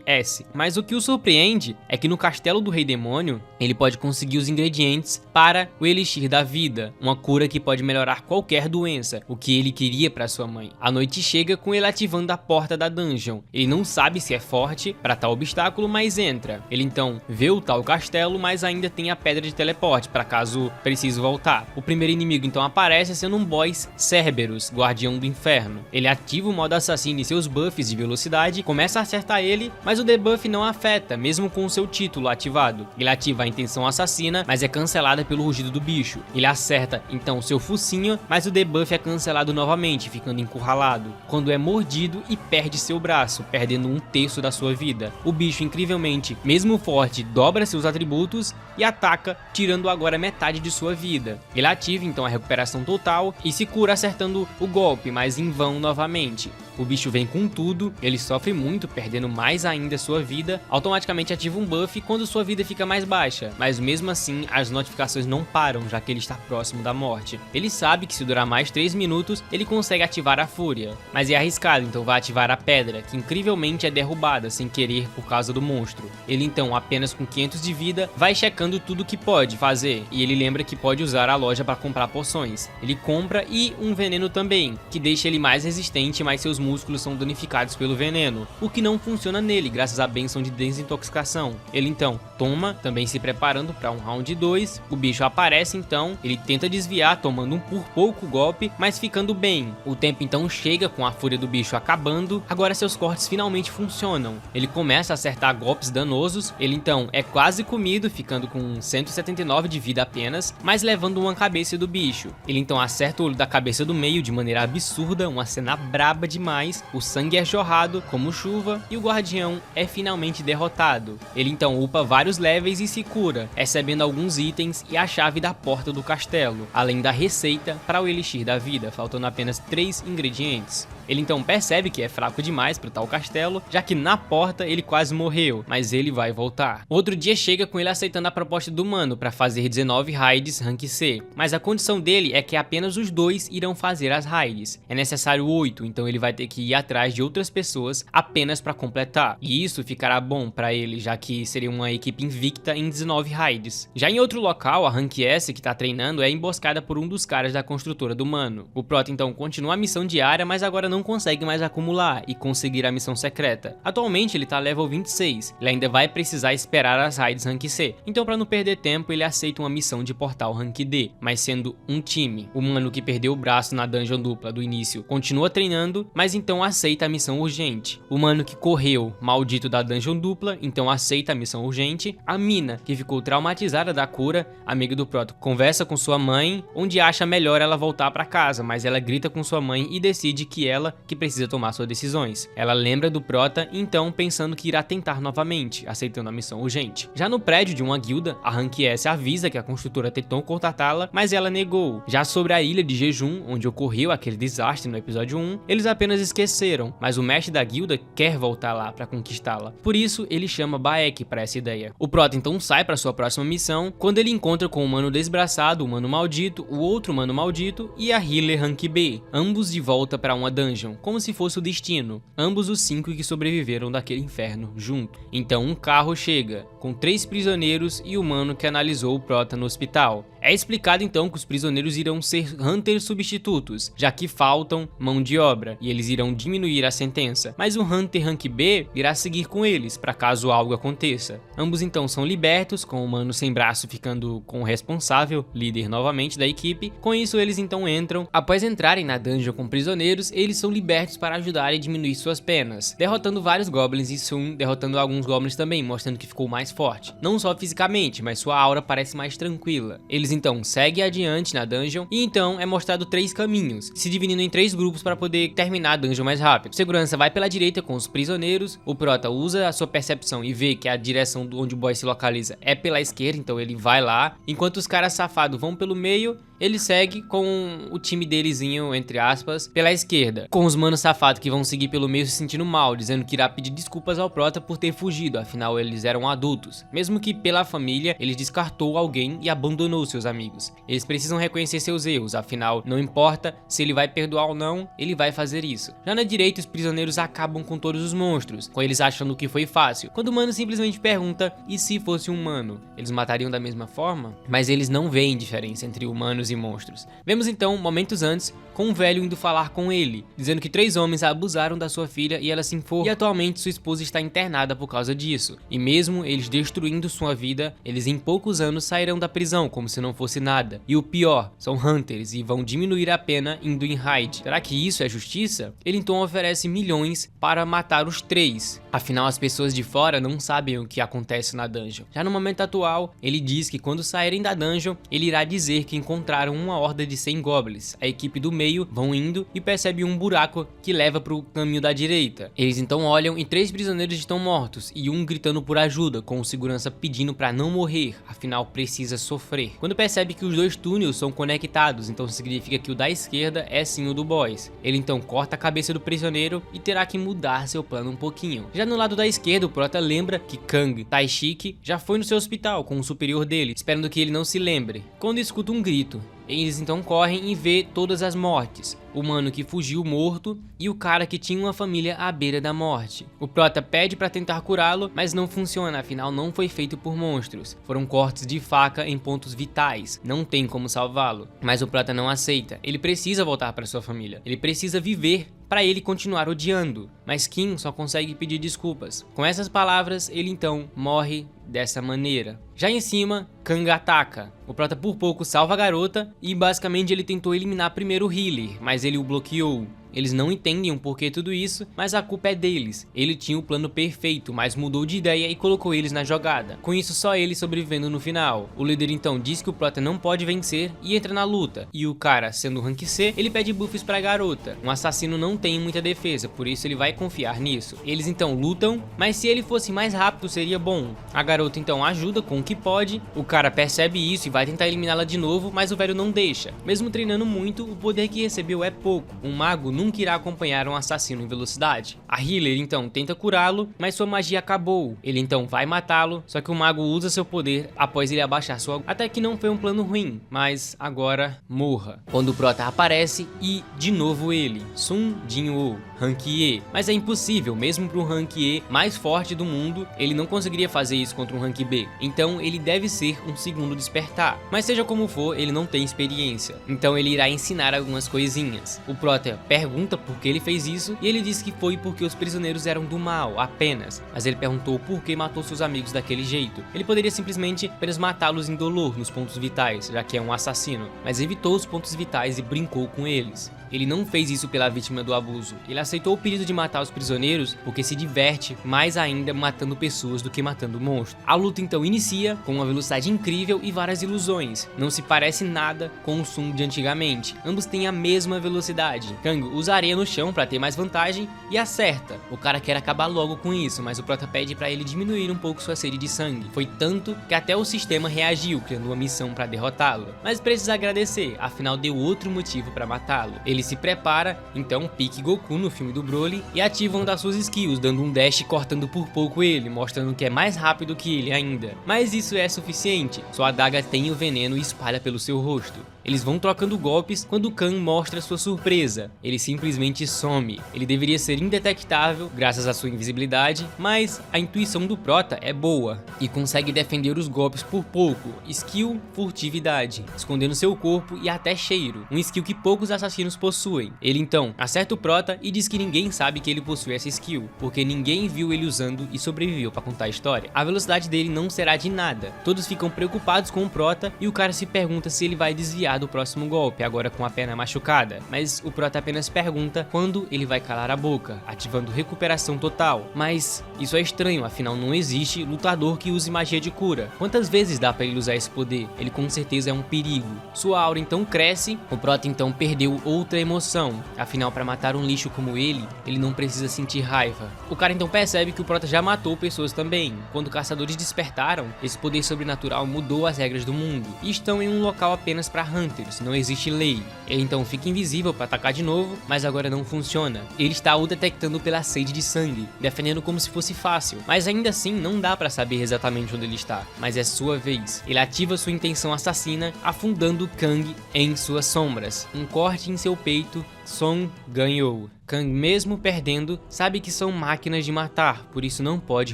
S. Mas o que o surpreende é que no Castelo do Rei Demônio, ele pode conseguir os ingredientes para o Elixir da Vida, uma cura que pode melhorar qualquer doença, o que ele queria para sua mãe. A noite chega com ele ativando a porta da dungeon. Ele não sabe se é forte para tal obstáculo, mas entra. Ele então vê o tal castelo, mas ainda tem a pedra de teleporte para caso precise voltar. O primeiro inimigo então aparece sendo um boss Cerberus, guardião do inferno. Ele ativa o modo assassino e seus buffs de velocidade, começa a acertar ele, mas o debuff não afeta, mesmo com o seu título ativado. Ele ativa a intenção assassina, mas é cancelada pelo rugido do bicho. Ele acerta então seu focinho, mas o debuff é cancelado novamente, ficando encurralado, quando é mordido e perde seu braço, perdendo 1/3 da sua vida. O bicho, incrivelmente, mesmo forte, dobra seus atributos e ataca, tirando agora metade de sua vida. Ele ativa então a recuperação total e se cura acertando o golpe, mas em vão novamente. O bicho vem com tudo, ele sofre muito, perdendo mais ainda sua vida, automaticamente ativa um buff quando sua vida fica mais baixa, mas mesmo assim as notificações não param, já que ele está próximo da morte. Ele sabe que se durar mais 3 minutos, ele consegue ativar a fúria, mas é arriscado, então vai ativar a pedra, que incrivelmente é derrubada sem querer por causa do monstro. Ele então, apenas com 500 de vida, vai checando tudo que pode fazer, e ele lembra que pode usar a loja para comprar poções. Ele compra e um veneno também, que deixa ele mais resistente, mas seus músculos são danificados pelo veneno, o que não funciona nele graças à bênção de desintoxicação. Ele então toma, também se preparando para um round 2, o bicho aparece então, ele tenta desviar tomando um por pouco golpe, mas ficando bem. O tempo então chega com a fúria do bicho acabando, agora seus cortes finalmente funcionam. Ele começa a acertar golpes danosos, ele então é quase comido, ficando com 179 de vida apenas, mas levando uma cabeça do bicho. Ele então acerta o olho da cabeça do meio de maneira absurda, uma cena braba demais. O sangue é jorrado como chuva e o guardião é finalmente derrotado. Ele então upa vários levels e se cura, recebendo alguns itens e a chave da porta do castelo, além da receita para o Elixir da Vida, faltando apenas 3 ingredientes. Ele então percebe que é fraco demais para tal castelo, já que na porta ele quase morreu, mas ele vai voltar. Outro dia chega com ele aceitando a proposta do mano para fazer 19 raids rank C, mas a condição dele é que apenas os dois irão fazer as raids. É necessário 8, então ele vai ter que ir atrás de outras pessoas apenas para completar. E isso ficará bom para ele, já que seria uma equipe invicta em 19 raids. Já em outro local, a rank S que tá treinando é emboscada por um dos caras da construtora do mano. O Prota então continua a missão diária, mas agora não consegue mais acumular e conseguir a missão secreta. Atualmente ele tá level 26, ele ainda vai precisar esperar as raids rank C, então para não perder tempo ele aceita uma missão de portal rank D, mas sendo um time. O mano que perdeu o braço na dungeon dupla do início continua treinando, mas então aceita a missão urgente. O mano que correu, maldito da dungeon dupla, então aceita a missão urgente. A mina, que ficou traumatizada da cura, amiga do Prota, conversa com sua mãe, onde acha melhor ela voltar para casa, mas ela grita com sua mãe e decide que ela que precisa tomar suas decisões. Ela lembra do Prota, então pensando que irá tentar novamente, aceitando a missão urgente. Já no prédio de uma guilda, a Rank S avisa que a construtora tentou contatá-la, mas ela negou. Já sobre a ilha de Jejum, onde ocorreu aquele desastre no episódio 1, eles apenas esqueceram, mas o mestre da guilda quer voltar lá para conquistá-la. Por isso, ele chama Baek para essa ideia. O Prota então sai para sua próxima missão, quando ele encontra com o mano desbraçado, o mano maldito, o outro mano maldito e a healer Rank B, ambos de volta para uma dungeon. dungeon, como se fosse o destino, ambos os 5 que sobreviveram daquele inferno junto. Então um carro chega, com 3 prisioneiros e o humano que analisou o prota no hospital. É explicado então que os prisioneiros irão ser Hunters substitutos, já que faltam mão de obra, e eles irão diminuir a sentença, mas o Hunter Rank B irá seguir com eles, para caso algo aconteça. Ambos então são libertos, com o humano sem braço ficando com o responsável, líder novamente da equipe. Com isso eles então entram. Após entrarem na dungeon com prisioneiros, eles são libertos para ajudar a diminuir suas penas, derrotando vários goblins e Sun derrotando alguns goblins também, mostrando que ficou mais forte, não só fisicamente, mas sua aura parece mais tranquila. Eles então seguem adiante na dungeon e então é mostrado 3 caminhos, se dividindo em 3 grupos para poder terminar a dungeon mais rápido. O segurança vai pela direita com os prisioneiros, o prota usa a sua percepção e vê que a direção onde o boy se localiza é pela esquerda, então ele vai lá, enquanto os caras safados vão pelo meio. Ele segue com o time delezinho, entre aspas, pela esquerda, com os manos safados que vão seguir pelo meio se sentindo mal, dizendo que irá pedir desculpas ao prota por ter fugido, afinal eles eram adultos. Mesmo que pela família, ele descartou alguém e abandonou seus amigos. Eles precisam reconhecer seus erros, afinal não importa se ele vai perdoar ou não, ele vai fazer isso. Já na direita, os prisioneiros acabam com todos os monstros, com eles achando que foi fácil, quando o mano simplesmente pergunta, e se fosse um humano? Eles matariam da mesma forma? Mas eles não veem diferença entre humanos e monstros. Vemos então, momentos antes, com um velho indo falar com ele, dizendo que 3 homens abusaram da sua filha e ela se enforcou, e atualmente sua esposa está internada por causa disso. E mesmo eles destruindo sua vida, eles em poucos anos sairão da prisão como se não fosse nada. E o pior, são Hunters e vão diminuir a pena indo em raid. Será que isso é justiça? Ele então oferece milhões para matar os 3. Afinal, as pessoas de fora não sabem o que acontece na dungeon. Já no momento atual, ele diz que quando saírem da dungeon, ele irá dizer que encontraram uma horda de 100 goblins. A equipe do meio vão indo e percebe um buraco que leva para o caminho da direita. Eles então olham e 3 prisioneiros estão mortos e um gritando por ajuda, com o segurança pedindo para não morrer, afinal precisa sofrer. Quando percebe que os 2 túneis são conectados, então significa que o da esquerda é sim o do boss. Ele então corta a cabeça do prisioneiro e terá que mudar seu plano um pouquinho. Já no lado da esquerda, o prota lembra que Kang Taishiki já foi no seu hospital com o superior dele, esperando que ele não se lembre, quando escuta um grito. Eles então correm e vê todas as mortes, o mano que fugiu morto e o cara que tinha uma família à beira da morte. O prota pede para tentar curá-lo, mas não funciona, afinal não foi feito por monstros. Foram cortes de faca em pontos vitais, não tem como salvá-lo. Mas o prota não aceita, ele precisa voltar para sua família, ele precisa viver para ele continuar odiando. Mas Kim só consegue pedir desculpas. Com essas palavras, ele então morre dessa maneira. Já em cima, Kang ataca. O prota por pouco salva a garota e basicamente ele tentou eliminar primeiro o healer, mas ele o bloqueou. Eles não entendem o porquê tudo isso, mas a culpa é deles. Ele tinha o plano perfeito, mas mudou de ideia e colocou eles na jogada. Com isso, só ele sobrevivendo no final. O líder então diz que o prota não pode vencer e entra na luta. E o cara, sendo rank C, ele pede buffs pra garota. Um assassino não tem muita defesa, por isso ele vai confiar nisso. Eles então lutam, mas se ele fosse mais rápido seria bom. A garota então ajuda com o que pode. O cara percebe isso e vai tentar eliminá-la de novo, mas o velho não deixa. Mesmo treinando muito, o poder que recebeu é pouco. Um mago nunca irá acompanhar um assassino em velocidade. A healer então tenta curá-lo, mas sua magia acabou. Ele então vai matá-lo, só que o mago usa seu poder após ele abaixar sua... Até que não foi um plano ruim, mas agora morra. Quando o prota aparece e de novo ele, Sun Jin-woo, rank E. Mas é impossível, mesmo para o rank E mais forte do mundo, ele não conseguiria fazer isso contra um rank B. Então ele deve ser um segundo despertar. Mas seja como for, ele não tem experiência. Então ele irá ensinar algumas coisinhas. O prota pergunta por que ele fez isso e ele diz que foi porque os prisioneiros eram do mal, apenas. Mas ele perguntou por que matou seus amigos daquele jeito. Ele poderia simplesmente apenas matá-los indolor nos pontos vitais, já que é um assassino. Mas evitou os pontos vitais e brincou com eles. Ele não fez isso pela vítima do abuso. Ele aceitou o pedido de matar os prisioneiros porque se diverte mais ainda matando pessoas do que matando monstros. A luta então inicia com uma velocidade incrível e várias ilusões. Não se parece nada com o Sun de antigamente. Ambos têm a mesma velocidade. Kang usa areia no chão para ter mais vantagem e acerta. O cara quer acabar logo com isso, mas o prota pede para ele diminuir um pouco sua sede de sangue. Foi tanto que até o sistema reagiu, criando uma missão para derrotá-lo. Mas precisa agradecer, afinal deu outro motivo para matá-lo. Ele se prepara, então pique Goku no filme do Broly e ativa uma das suas skills, dando um dash cortando por pouco ele, mostrando que é mais rápido que ele ainda. Mas isso é suficiente, sua adaga tem o veneno e espalha pelo seu rosto. Eles vão trocando golpes quando Kang mostra sua surpresa. Ele simplesmente some. Ele deveria ser indetectável graças à sua invisibilidade, mas a intuição do prota é boa e consegue defender os golpes por pouco. Skill furtividade, escondendo seu corpo e até cheiro, um skill que poucos assassinos possuem. Ele então acerta o prota e diz que ninguém sabe que ele possui essa skill, porque ninguém viu ele usando e sobreviveu para contar a história. A velocidade dele não será de nada. Todos ficam preocupados com o prota e o cara se pergunta se ele vai desviar do próximo golpe, agora com a perna machucada. Mas o prota apenas pergunta quando ele vai calar a boca, ativando recuperação total. Mas isso é estranho, afinal não existe lutador que use magia de cura. Quantas vezes dá para ele usar esse poder? Ele com certeza é um perigo. Sua aura então cresce, o prota então perdeu outra emoção. Afinal, para matar um lixo como ele não precisa sentir raiva. O cara então percebe que o prota já matou pessoas também. Quando caçadores despertaram, esse poder sobrenatural mudou as regras do mundo e estão em um local apenas para hunters, não existe lei. Ele então fica invisível para atacar de novo, mas agora não funciona. Ele está o detectando pela sede de sangue, defendendo como se fosse fácil, mas ainda assim não dá para saber exatamente onde ele está. Mas é sua vez. Ele ativa sua intenção assassina, afundando Kang em suas sombras. Um corte em seu peito, Song ganhou. Kang, mesmo perdendo, sabe que são máquinas de matar, por isso não pode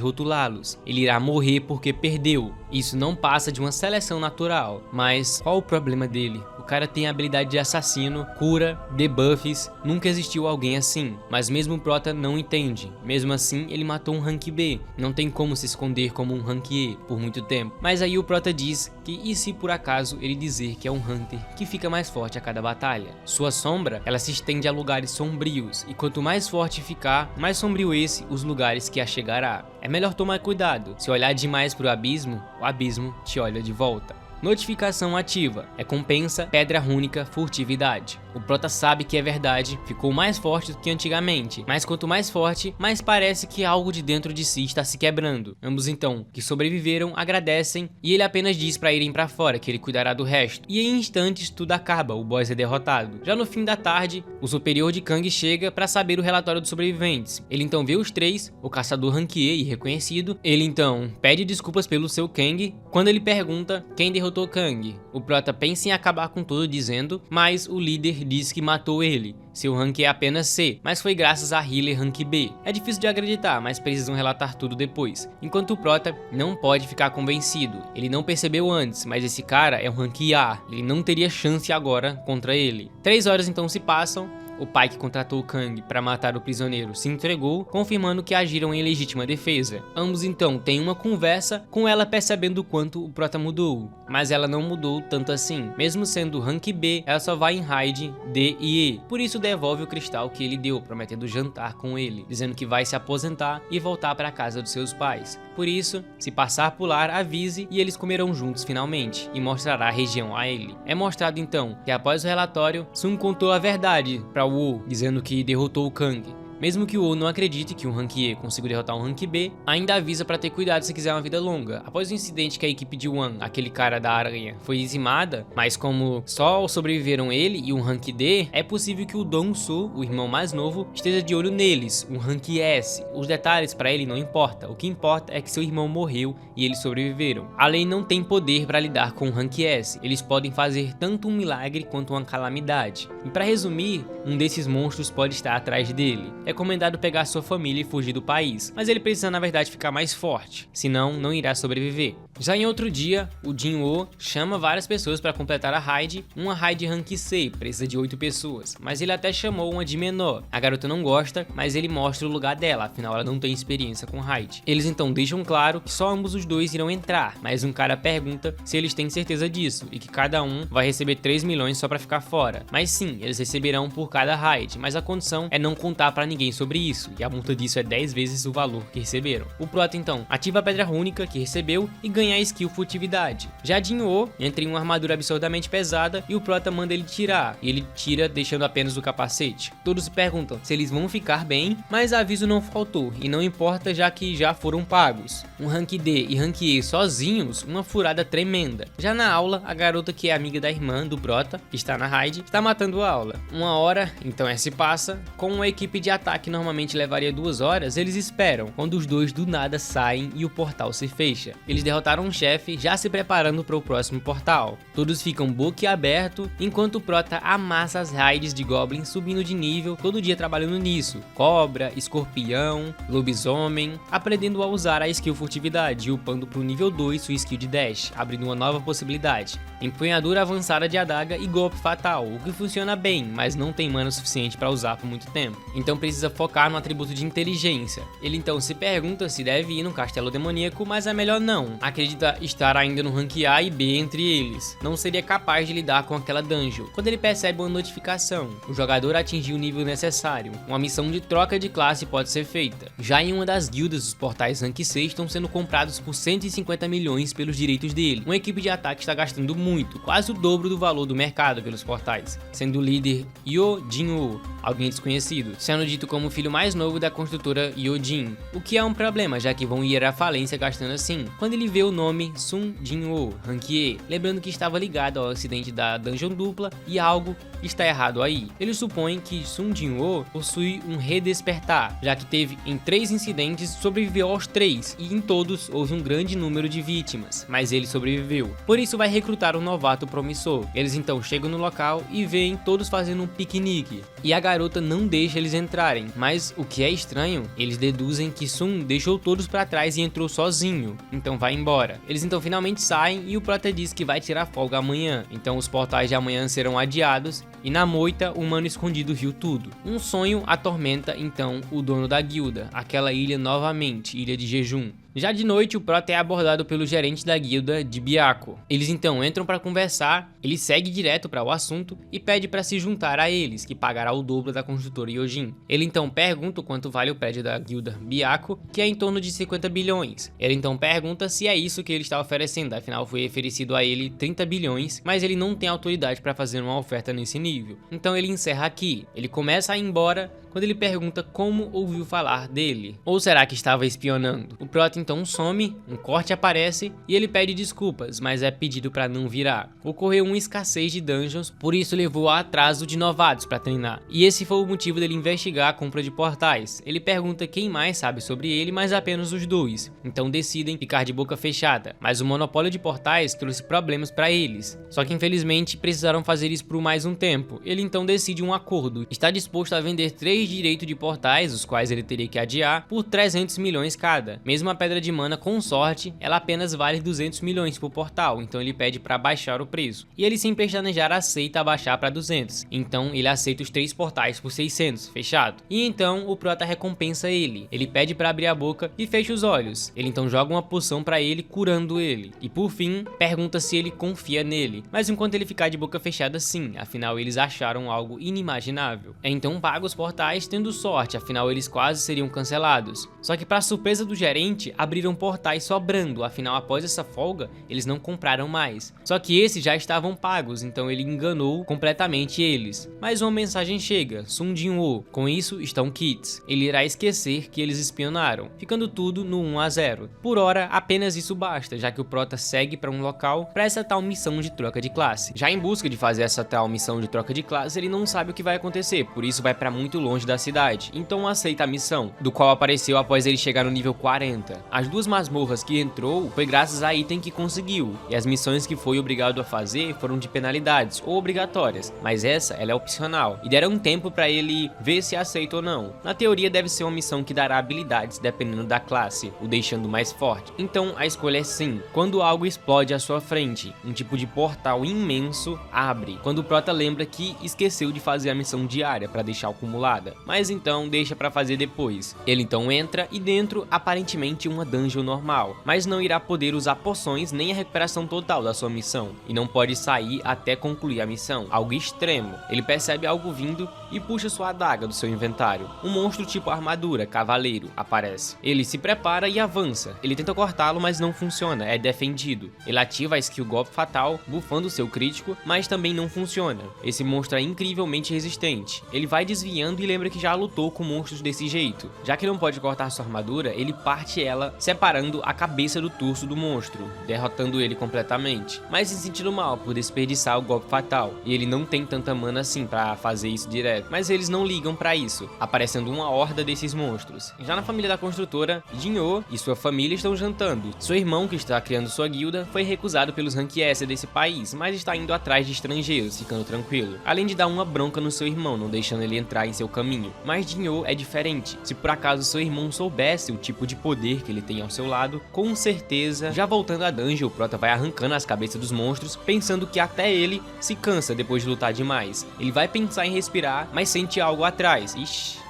rotulá-los. Ele irá morrer porque perdeu. Isso não passa de uma seleção natural. Mas qual o problema dele? O cara tem a habilidade de assassino, cura, debuffs, nunca existiu alguém assim. Mas mesmo o prota não entende. Mesmo assim, ele matou um rank B. Não tem como se esconder como um rank E por muito tempo. Mas aí o prota diz que e se por acaso ele dizer que é um hunter que fica mais forte a cada batalha? Sua sombra, ela se estende a lugares sombrios. E quanto mais forte ficar, mais sombrio os lugares que a chegará. É melhor tomar cuidado. Se olhar demais pro abismo, o abismo te olha de volta. Notificação ativa. Recompensa Pedra Rúnica Furtividade. O prota sabe que é verdade, ficou mais forte do que antigamente, mas quanto mais forte, mais parece que algo de dentro de si está se quebrando. Ambos então, que sobreviveram, agradecem e ele apenas diz para irem para fora que ele cuidará do resto. E em instantes tudo acaba, o boss é derrotado. Já no fim da tarde, o superior de Kang chega para saber o relatório dos sobreviventes. Ele então vê os três, o caçador rank E reconhecido. Ele então pede desculpas pelo seu Kang quando ele pergunta quem derrotou Kang. O prota pensa em acabar com tudo dizendo, mas o líder diz que matou ele. Seu rank é apenas C, mas foi graças a healer rank B. É difícil de acreditar, mas precisam relatar tudo depois. Enquanto o prota não pode ficar convencido. Ele não percebeu antes, mas esse cara é um rank A. Ele não teria chance agora contra ele. 3 horas então se passam. O pai que contratou Kang para matar o prisioneiro se entregou, confirmando que agiram em legítima defesa. Ambos então têm uma conversa, com ela percebendo o quanto o prota mudou. Mas ela não mudou tanto assim. Mesmo sendo rank B, ela só vai em raid D e E. Por isso devolve o cristal que ele deu, prometendo jantar com ele, dizendo que vai se aposentar e voltar para a casa dos seus pais. Por isso, se passar por lá, avise e eles comerão juntos finalmente, e mostrará a região a ele. É mostrado então que após o relatório, Sung contou a verdade para Wu, dizendo que derrotou o Kang. Mesmo que o Wu não acredite que um rank E conseguiu derrotar um rank B, ainda avisa para ter cuidado se quiser uma vida longa. Após o incidente que a equipe de Wan, aquele cara da aranha, foi dizimada, mas como só sobreviveram ele e um rank D, é possível que o Dong-Su, o irmão mais novo, esteja de olho neles, um rank S. Os detalhes para ele não importa, o que importa é que seu irmão morreu e eles sobreviveram. A lei não tem poder para lidar com um rank S, eles podem fazer tanto um milagre quanto uma calamidade. E para resumir, um desses monstros pode estar atrás dele. É recomendado pegar sua família e fugir do país, mas ele precisa na verdade ficar mais forte, senão não irá sobreviver. Já em outro dia, o Jin-Woo chama várias pessoas para completar a raid, uma raid rank C, precisa de 8 pessoas, mas ele até chamou uma de menor. A garota não gosta, mas ele mostra o lugar dela, afinal ela não tem experiência com raid. Eles então deixam claro que só ambos os dois irão entrar, mas um cara pergunta se eles têm certeza disso, e que cada um vai receber 3 milhões só para ficar fora. Mas sim, eles receberão por cada raid, mas a condição é não contar para ninguém sobre isso, e a multa disso é 10 vezes o valor que receberam. O prota então ativa a pedra rúnica que recebeu e ganha a skill furtividade. Já Jin-Woo entra em uma armadura absurdamente pesada e o prota manda ele tirar, e ele tira deixando apenas o capacete. Todos se perguntam se eles vão ficar bem, mas aviso não faltou, e não importa já que já foram pagos. Um rank D e rank E sozinhos, uma furada tremenda. Já na aula, a garota que é amiga da irmã do prota, que está na raid, está matando a aula. Uma hora, então se passa, com uma equipe de ataque que normalmente levaria 2 horas, eles esperam, quando os dois do nada saem e o portal se fecha. Eles derrotaram Baron-chefe já se preparando para o próximo portal. Todos ficam boquiaberto enquanto o Prota amassa as raids de Goblins subindo de nível, todo dia trabalhando nisso. Cobra, escorpião, lobisomem, aprendendo a usar a skill furtividade e upando pro nível 2 sua skill de dash, abrindo uma nova possibilidade. Empunhadura avançada de adaga e golpe fatal, o que funciona bem, mas não tem mana suficiente para usar por muito tempo. Então precisa focar no atributo de inteligência. Ele então se pergunta se deve ir no castelo demoníaco, mas é melhor não. Acredita estar ainda no rank A e B entre eles. Não seria capaz de lidar com aquela dungeon. Quando ele percebe uma notificação, o jogador atingiu o nível necessário. Uma missão de troca de classe pode ser feita. Já em uma das guildas, os portais rank 6 estão sendo comprados por 150 milhões pelos direitos dele. Uma equipe de ataque está gastando muito, quase o dobro do valor do mercado pelos portais, sendo o líder Yo-Jin-woo, alguém desconhecido, sendo dito como o filho mais novo da construtora Yo-Jin, o que é um problema, já que vão ir à falência gastando assim. Quando ele vê o nome Sun Jin-woo, rank E, lembrando que estava ligado ao acidente da dungeon dupla e algo está errado aí. Ele supõe que Sun Jin-woo possui um redespertar, já que teve em 3 incidentes, sobreviveu aos 3 e em todos houve um grande número de vítimas, mas ele sobreviveu. Por isso vai recrutar um novato promissor. Eles então chegam no local e veem todos fazendo um piquenique, e a garota não deixa eles entrarem, mas o que é estranho, eles deduzem que Sun deixou todos pra trás e entrou sozinho, então vai embora. Eles então finalmente saem e o Prota diz que vai tirar folga amanhã, então os portais de amanhã serão adiados, e na moita o humano escondido viu tudo. Um sonho atormenta então o dono da guilda, aquela ilha novamente, Ilha de Jejum. Já de noite, o Prota é abordado pelo gerente da guilda de Byakko. Eles então entram para conversar, ele segue direto para o assunto e pede para se juntar a eles, que pagará o dobro da construtora Yojin. Ele então pergunta o quanto vale o prédio da guilda Byakko, que é em torno de 50 bilhões. Ele então pergunta se é isso que ele está oferecendo, afinal foi oferecido a ele 30 bilhões, mas ele não tem autoridade para fazer uma oferta nesse nível. Então ele encerra aqui. Ele começa a ir embora quando ele pergunta como ouviu falar dele. Ou será que estava espionando? O Prota então some, um corte aparece e ele pede desculpas, mas é pedido para não virar. Ocorreu uma escassez de dungeons, por isso levou a atraso de novatos para treinar. E esse foi o motivo dele investigar a compra de portais. Ele pergunta quem mais sabe sobre ele, mas apenas os dois. Então decidem ficar de boca fechada. Mas o monopólio de portais trouxe problemas para eles. Só que infelizmente precisaram fazer isso por mais um tempo. Ele então decide um acordo. Está disposto a vender 3 direitos de portais, os quais ele teria que adiar, por 300 milhões cada. Mesmo a pedra de mana, com sorte, ela apenas vale 200 milhões por portal, então ele pede para baixar o preço. E ele sem pestanejar aceita abaixar para 200, então ele aceita os 3 portais por 600, fechado. E então o Prota recompensa ele. Ele pede para abrir a boca e fecha os olhos. Ele então joga uma poção para ele, curando ele. E por fim, pergunta se ele confia nele. Mas enquanto ele ficar de boca fechada, sim, afinal eles acharam algo inimaginável. Então paga os portais tendo sorte, afinal eles quase seriam cancelados. Só que para surpresa do gerente, abriram portais sobrando, afinal após essa folga, eles não compraram mais. Só que esses já estavam pagos, então ele enganou completamente eles. Mas uma mensagem chega, Sun Jin-woo, com isso estão kits. Ele irá esquecer que eles espionaram, ficando tudo no 1 a 0. Por hora, apenas isso basta, já que o Prota segue para um local para essa tal missão de troca de classe. Já em busca de fazer essa tal missão de troca de classe, ele não sabe o que vai acontecer, por isso vai para muito longe da cidade, então aceita a missão, do qual apareceu após ele chegar no nível 40. As 2 masmorras que entrou foi graças a item que conseguiu, e as missões que foi obrigado a fazer foram de penalidades ou obrigatórias, mas ela é opcional, e deram um tempo para ele ver se aceita ou não. Na teoria deve ser uma missão que dará habilidades dependendo da classe, o deixando mais forte. Então a escolha é sim, quando algo explode à sua frente, um tipo de portal imenso abre, quando o Prota lembra que esqueceu de fazer a missão diária para deixar acumulada, mas então deixa para fazer depois. Ele então entra e dentro aparentemente uma dungeon normal, mas não irá poder usar poções nem a recuperação total da sua missão, e não pode sair até concluir a missão, algo extremo. Ele percebe algo vindo e puxa sua adaga do seu inventário. Um monstro tipo armadura, cavaleiro, aparece. Ele se prepara e avança. Ele tenta cortá-lo, mas não funciona, é defendido. Ele ativa a skill golpe fatal, bufando seu crítico, mas também não funciona. Esse monstro é incrivelmente resistente. Ele vai desviando e lembra que já lutou com monstros desse jeito. Já que não pode cortar sua armadura, ele parte ela, separando a cabeça do torso do monstro, derrotando ele completamente, mas se sentindo mal por desperdiçar o golpe fatal, e ele não tem tanta mana assim pra fazer isso direto, mas eles não ligam pra isso, aparecendo uma horda desses monstros. Já na família da construtora, Jinho e sua família estão jantando. Seu irmão, que está criando sua guilda, foi recusado pelos Rank S desse país, mas está indo atrás de estrangeiros, ficando tranquilo, além de dar uma bronca no seu irmão, não deixando ele entrar em seu caminho. Mas Jinho é diferente. Se por acaso seu irmão soubesse o tipo de poder que ele tem ao seu lado, com certeza, já voltando a dungeon, o prota vai arrancando as cabeças dos monstros, pensando que até ele se cansa depois de lutar demais. Ele vai pensar em respirar, mas sente algo atrás,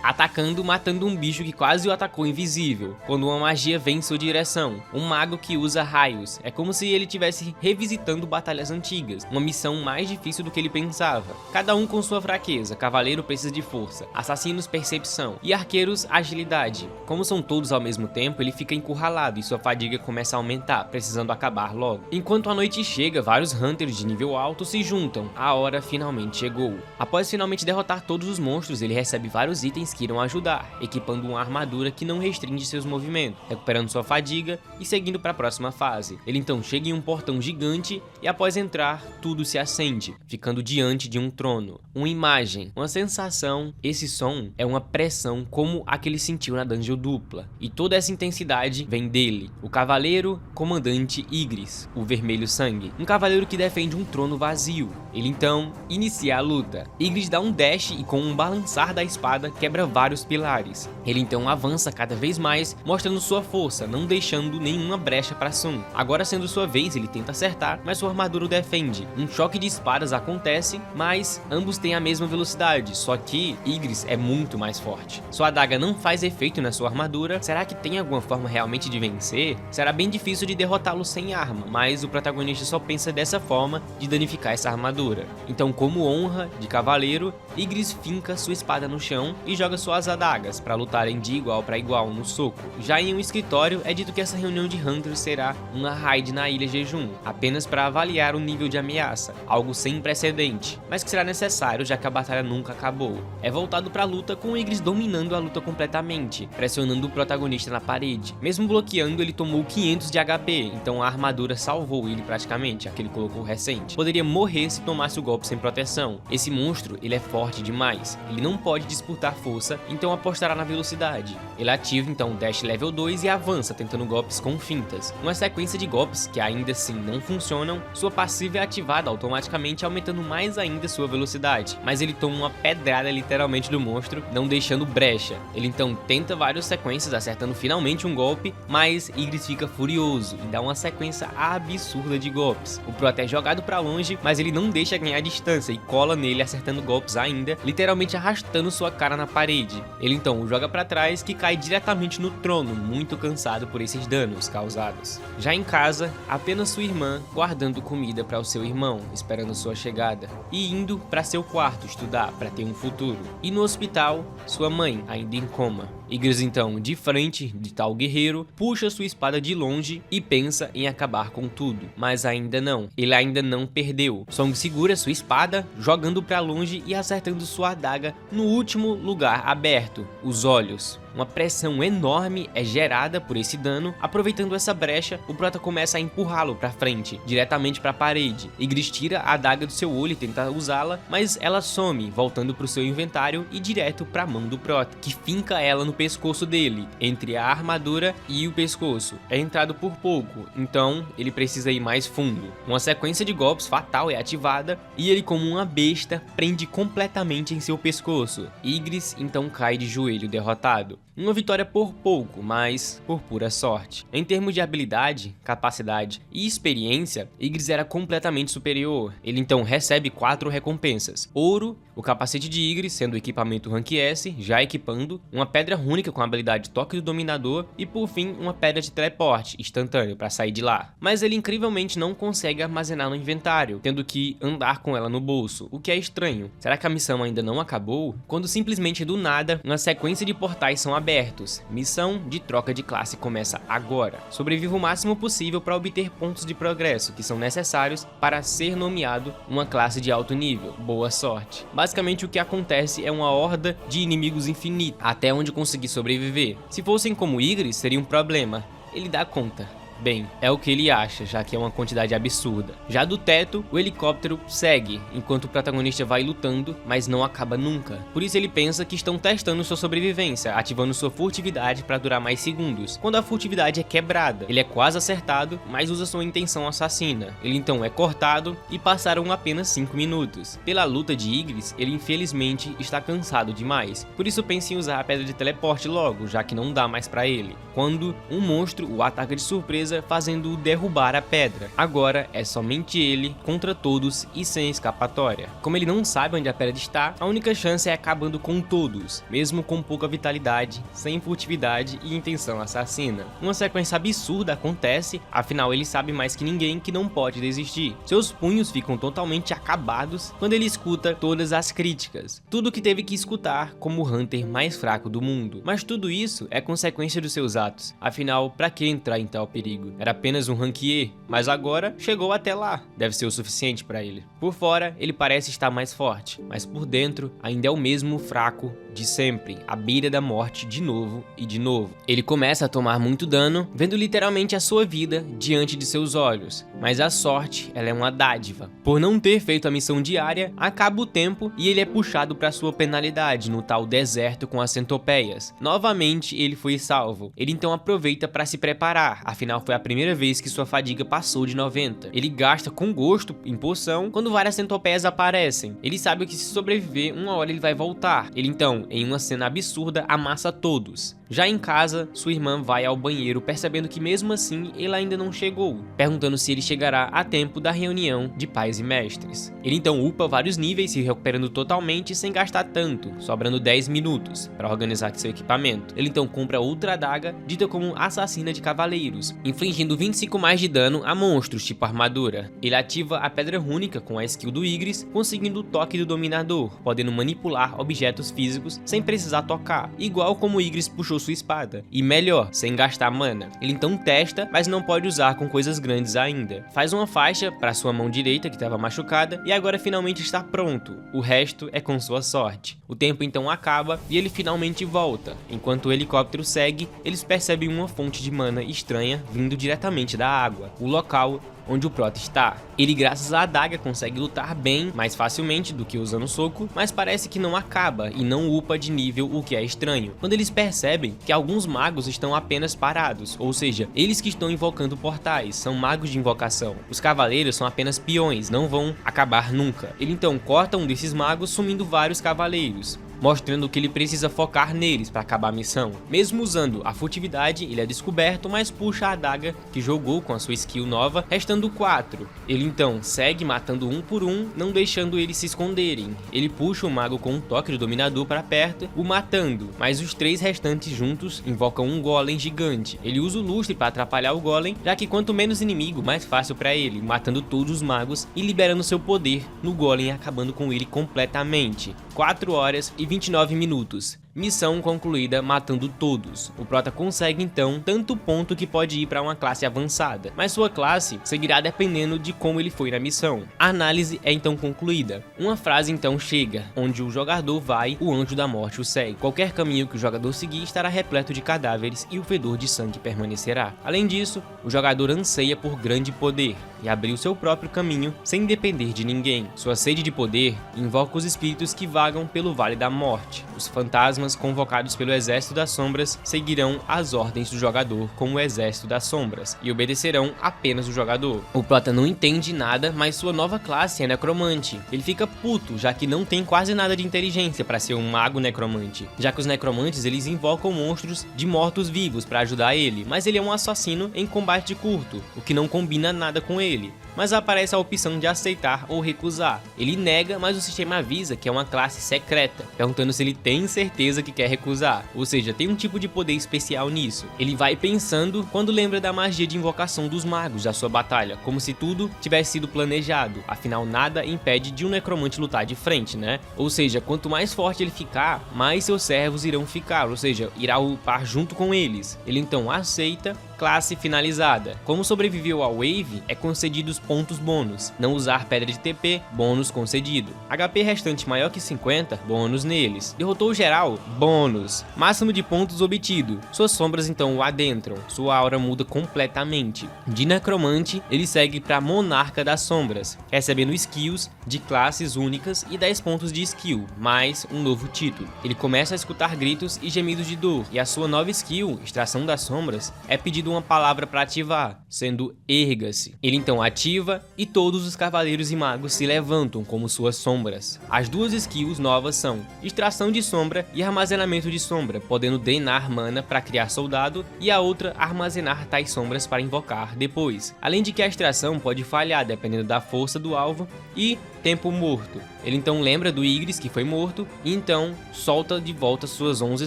atacando, matando um bicho que quase o atacou invisível, quando uma magia vem em sua direção, um mago que usa raios. É como se ele estivesse revisitando batalhas antigas, uma missão mais difícil do que ele pensava. Cada um com sua fraqueza, cavaleiro precisa de força, assassinos percepção e arqueiros agilidade. Como são todos ao mesmo tempo, ele fica encurralado e sua fadiga começa a aumentar, precisando acabar logo. Enquanto a noite chega, vários hunters de nível alto se juntam, a hora finalmente chegou. Após finalmente derrotar todos os monstros, ele recebe vários itens que irão ajudar, equipando uma armadura que não restringe seus movimentos, recuperando sua fadiga e seguindo para a próxima fase. Ele então chega em um portão gigante e após entrar, tudo se acende, ficando diante de um trono, uma imagem, uma sensação. Esse som é uma pressão como a que ele sentiu na dungeon dupla, e toda essa intensidade vem dele, o cavaleiro comandante Igris, o vermelho sangue, um cavaleiro que defende um trono vazio. Ele então inicia a luta. Igris dá um dash e com um balançar da espada quebra vários pilares. Ele então avança cada vez mais, mostrando sua força, não deixando nenhuma brecha para Sun. Agora sendo sua vez, ele tenta acertar, mas sua armadura o defende. Um choque de espadas acontece, mas ambos têm a mesma velocidade, só que Igris é muito mais forte. Sua adaga não faz efeito na sua armadura. Será que tem alguma forma realmente de vencer? Será bem difícil de derrotá-lo sem arma, mas o protagonista só pensa dessa forma de danificar essa armadura. Então, como honra de cavaleiro, Igris finca sua espada no chão e joga suas adagas para lutarem de igual para igual no soco. Já em um escritório, é dito que essa reunião de Hunters será uma raid na Ilha Jejum, apenas para avaliar o nível de ameaça, algo sem precedente, mas que será necessário já que a batalha nunca acabou. É voltado para a luta, com Igris dominando a luta completamente, pressionando o protagonista na parede. Mesmo bloqueando, ele tomou 500 de HP, então a armadura salvou ele praticamente, a que ele colocou recente. Poderia morrer se tomasse o golpe sem proteção. Esse monstro, ele é forte demais, ele não pode disputar força, então apostará na velocidade. Ele ativa então o Dash Level 2 e avança tentando golpes com fintas. Uma sequência de golpes que ainda assim não funcionam, sua passiva é ativada automaticamente, aumentando mais ainda sua velocidade, mas ele toma uma pedrada literalmente do monstro, não deixando brecha. Ele então tenta várias sequências, acertando finalmente um golpe, mas Igris fica furioso e dá uma sequência absurda de golpes. O Prota é jogado pra longe, mas ele não deixa ganhar distância e cola nele, acertando golpes ainda, literalmente arrastando sua cara na parede. Ele então o joga pra trás, que cai diretamente no trono, muito cansado por esses danos causados. Já em casa, apenas sua irmã guardando comida para o seu irmão, esperando sua chegada, e indo para seu quarto estudar para ter um futuro. E no hospital, sua mãe ainda em coma. Igris então, de frente de tal guerreiro, puxa sua espada de longe e pensa em acabar com tudo, mas ainda não. Ele ainda não perdeu. Song segura sua espada, jogando para longe e acertando sua adaga no último lugar aberto, os olhos. Uma pressão enorme é gerada por esse dano. Aproveitando essa brecha, o Prota começa a empurrá-lo para frente, diretamente para a parede. Igris tira a adaga do seu olho e tenta usá-la, mas ela some, voltando para o seu inventário e direto para a mão do Prota, que finca ela no pescoço dele, entre a armadura e o pescoço. É entrado por pouco, então ele precisa ir mais fundo. Uma sequência de golpes fatal é ativada e ele, como uma besta, prende completamente em seu pescoço. Igris então cai de joelho derrotado. Uma vitória por pouco, mas por pura sorte. Em termos de habilidade, capacidade e experiência, Igris era completamente superior. Ele então recebe 4 recompensas: ouro, o capacete de Igris, sendo o equipamento Rank S, já equipando, uma pedra rúnica com a habilidade Toque do Dominador e por fim uma pedra de teleporte instantâneo para sair de lá. Mas ele incrivelmente não consegue armazenar no inventário, tendo que andar com ela no bolso, o que é estranho. Será que a missão ainda não acabou? Quando simplesmente do nada, uma sequência de portais são abertos abertos. Missão de troca de classe começa agora. Sobreviva o máximo possível para obter pontos de progresso que são necessários para ser nomeado uma classe de alto nível. Boa sorte. Basicamente o que acontece é uma horda de inimigos infinita, até onde conseguir sobreviver. Se fossem como Igris, seria um problema. Ele dá conta. Bem, é o que ele acha, já que é uma quantidade absurda. Já do teto, o helicóptero segue, enquanto o protagonista vai lutando, mas não acaba nunca. Por isso ele pensa que estão testando sua sobrevivência, ativando sua furtividade para durar mais segundos. Quando a furtividade é quebrada, ele é quase acertado, mas usa sua intenção assassina. Ele então é cortado e passaram apenas 5 minutos. Pela luta de Igris, ele infelizmente está cansado demais. Por isso pensa em usar a pedra de teleporte logo, já que não dá mais para ele. Quando um monstro o ataca de surpresa, fazendo-o derrubar a pedra. Agora é somente ele contra todos e sem escapatória. Como ele não sabe onde a pedra está, a única chance é acabando com todos, mesmo com pouca vitalidade, sem furtividade e intenção assassina. Uma sequência absurda acontece, afinal ele sabe mais que ninguém que não pode desistir. Seus punhos ficam totalmente acabados quando ele escuta todas as críticas. Tudo que teve que escutar como o Hunter mais fraco do mundo. Mas tudo isso é consequência dos seus atos. Afinal, pra que entrar em tal perigo? Era apenas um ranquier, mas agora chegou até lá. Deve ser o suficiente para ele. Por fora, ele parece estar mais forte, mas por dentro ainda é o mesmo fraco de sempre, à beira da morte de novo e de novo. Ele começa a tomar muito dano, vendo literalmente a sua vida diante de seus olhos. Mas a sorte, ela é uma dádiva. Por não ter feito a missão diária, acaba o tempo e ele é puxado para sua penalidade no tal deserto com as centopeias. Novamente, ele foi salvo. Ele então aproveita para se preparar, afinal foi a primeira vez que sua fadiga passou de 90. Ele gasta com gosto em poção quando várias centopeias aparecem. Ele sabe que se sobreviver, uma hora ele vai voltar. Ele então, em uma cena absurda, amassa todos. Já em casa, sua irmã vai ao banheiro percebendo que mesmo assim ele ainda não chegou, perguntando se ele chegará a tempo da reunião de pais e mestres. Ele então upa vários níveis, se recuperando totalmente sem gastar tanto, sobrando 10 minutos para organizar seu equipamento. Ele então compra outra adaga, dita como assassina de cavaleiros, infligindo 25 mais de dano a monstros tipo armadura. Ele ativa a pedra rúnica com a skill do Igris, conseguindo o toque do dominador, podendo manipular objetos físicos sem precisar tocar, igual como o Igris puxou sua espada, e melhor, sem gastar mana. Ele então testa, mas não pode usar com coisas grandes ainda. Faz uma faixa para sua mão direita que estava machucada e agora finalmente está pronto. O resto é com sua sorte. O tempo então acaba e ele finalmente volta. Enquanto o helicóptero segue, eles percebem uma fonte de mana estranha vindo diretamente da água, o local onde o Prota está. Ele, graças à adaga, consegue lutar bem, mais facilmente do que usando soco, mas parece que não acaba e não upa de nível, o que é estranho. Quando eles percebem que alguns magos estão apenas parados, ou seja, eles que estão invocando portais, são magos de invocação. Os cavaleiros são apenas peões, não vão acabar nunca. Ele então corta um desses magos, sumindo vários cavaleiros, mostrando que ele precisa focar neles para acabar a missão. Mesmo usando a furtividade, ele é descoberto, mas puxa a adaga que jogou com a sua skill nova, restando 4. Ele então segue matando um por um, não deixando eles se esconderem. Ele puxa o mago com um toque do dominador para perto, o matando, mas os 3 restantes juntos invocam um golem gigante. Ele usa o lustre para atrapalhar o golem, já que quanto menos inimigo, mais fácil para ele, matando todos os magos e liberando seu poder no golem, acabando com ele completamente. 4 horas e 29 minutos. Missão concluída matando todos. O Prota consegue então tanto ponto que pode ir para uma classe avançada, mas sua classe seguirá dependendo de como ele foi na missão. A análise é então concluída. Uma frase então chega, onde o jogador vai, o anjo da morte o segue. Qualquer caminho que o jogador seguir estará repleto de cadáveres e o fedor de sangue permanecerá. Além disso, o jogador anseia por grande poder e abrir seu próprio caminho sem depender de ninguém. Sua sede de poder invoca os espíritos que vagam pelo Vale da Morte. Os fantasmas convocados pelo Exército das Sombras seguirão as ordens do jogador como o Exército das Sombras e obedecerão apenas o jogador. O Prota não entende nada, mas sua nova classe é necromante. Ele fica puto, já que não tem quase nada de inteligência para ser um mago necromante, já que os necromantes eles invocam monstros de mortos-vivos para ajudar ele, mas ele é um assassino em combate curto, o que não combina nada com ele. Mas aparece a opção de aceitar ou recusar. Ele nega, mas o sistema avisa que é uma classe secreta, perguntando se ele tem certeza certeza que quer recusar, ou seja, tem um tipo de poder especial nisso. Ele vai pensando quando lembra da magia de invocação dos magos da sua batalha, como se tudo tivesse sido planejado, afinal nada impede de um necromante lutar de frente, né? Ou seja, quanto mais forte ele ficar, mais seus servos irão ficar, ou seja, irá upar junto com eles. Ele então aceita. Classe finalizada. Como sobreviveu ao Wave, é concedidos pontos bônus. Não usar pedra de TP, bônus concedido. HP restante maior que 50, bônus neles. Derrotou o geral, bônus. Máximo de pontos obtido. Suas sombras então o adentram. Sua aura muda completamente. De necromante, ele segue para Monarca das Sombras, recebendo skills de classes únicas e 10 pontos de skill, mais um novo título. Ele começa a escutar gritos e gemidos de dor, e a sua nova skill, Extração das Sombras, é pedido uma palavra para ativar, sendo Erga-se. Ele então ativa e todos os cavaleiros e magos se levantam como suas sombras. As duas skills novas são Extração de Sombra e Armazenamento de Sombra, podendo drenar mana para criar soldado, e a outra armazenar tais sombras para invocar depois. Além de que a extração pode falhar dependendo da força do alvo e tempo morto. Ele então lembra do Igris que foi morto e então solta de volta suas 11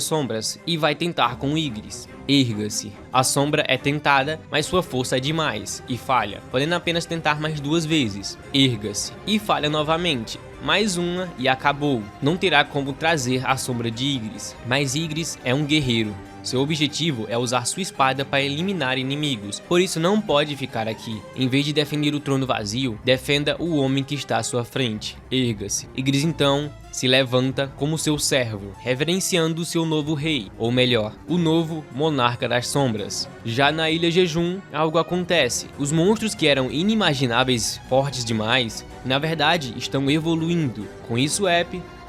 sombras e vai tentar com o Igris. Erga-se. A sombra é tentada, mas sua força é demais e falha, podendo apenas tentar mais 2 vezes. Erga-se. E falha novamente. Mais uma e acabou. Não terá como trazer a sombra de Igris, mas Igris é um guerreiro. Seu objetivo é usar sua espada para eliminar inimigos, por isso não pode ficar aqui. Em vez de defender o trono vazio, defenda o homem que está à sua frente. Erga-se. Igris então se levanta como seu servo, reverenciando seu novo rei, ou melhor, o novo Monarca das Sombras. Já na Ilha Jejum, algo acontece. Os monstros que eram inimagináveis, fortes demais, na verdade estão evoluindo. Com isso,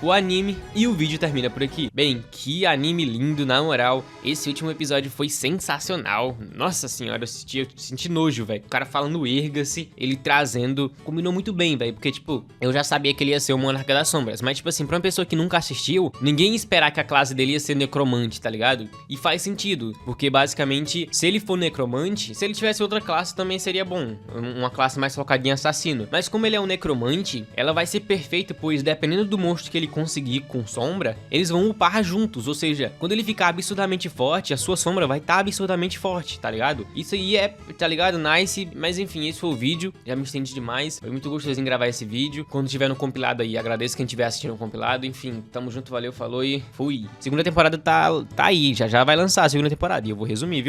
o anime e o vídeo termina por aqui. Bem, que anime lindo, na moral. Esse último episódio foi sensacional. Nossa senhora, eu senti nojo, velho. O cara falando Erga-se, ele trazendo, combinou muito bem, velho. Porque, tipo, eu já sabia que ele ia ser o Monarca das Sombras. Mas, tipo assim, pra uma pessoa que nunca assistiu, ninguém ia esperar que a classe dele ia ser necromante, tá ligado? E faz sentido, porque basicamente, se ele for necromante, se ele tivesse outra classe também seria bom. Uma classe mais focada em assassino. Mas como ele é um necromante, ela vai ser perfeita, pois dependendo do monstro que ele conseguir com sombra, eles vão upar juntos, ou seja, quando ele ficar absurdamente forte, a sua sombra vai estar absurdamente forte, tá ligado? Isso aí é, tá ligado? Nice, mas enfim, esse foi o vídeo, já me estendi demais, foi muito gostoso em gravar esse vídeo. Quando tiver no compilado aí, agradeço quem estiver assistindo o compilado, enfim, tamo junto, valeu, falou e fui. Segunda temporada tá aí, já vai lançar a segunda temporada e eu vou resumir, viu?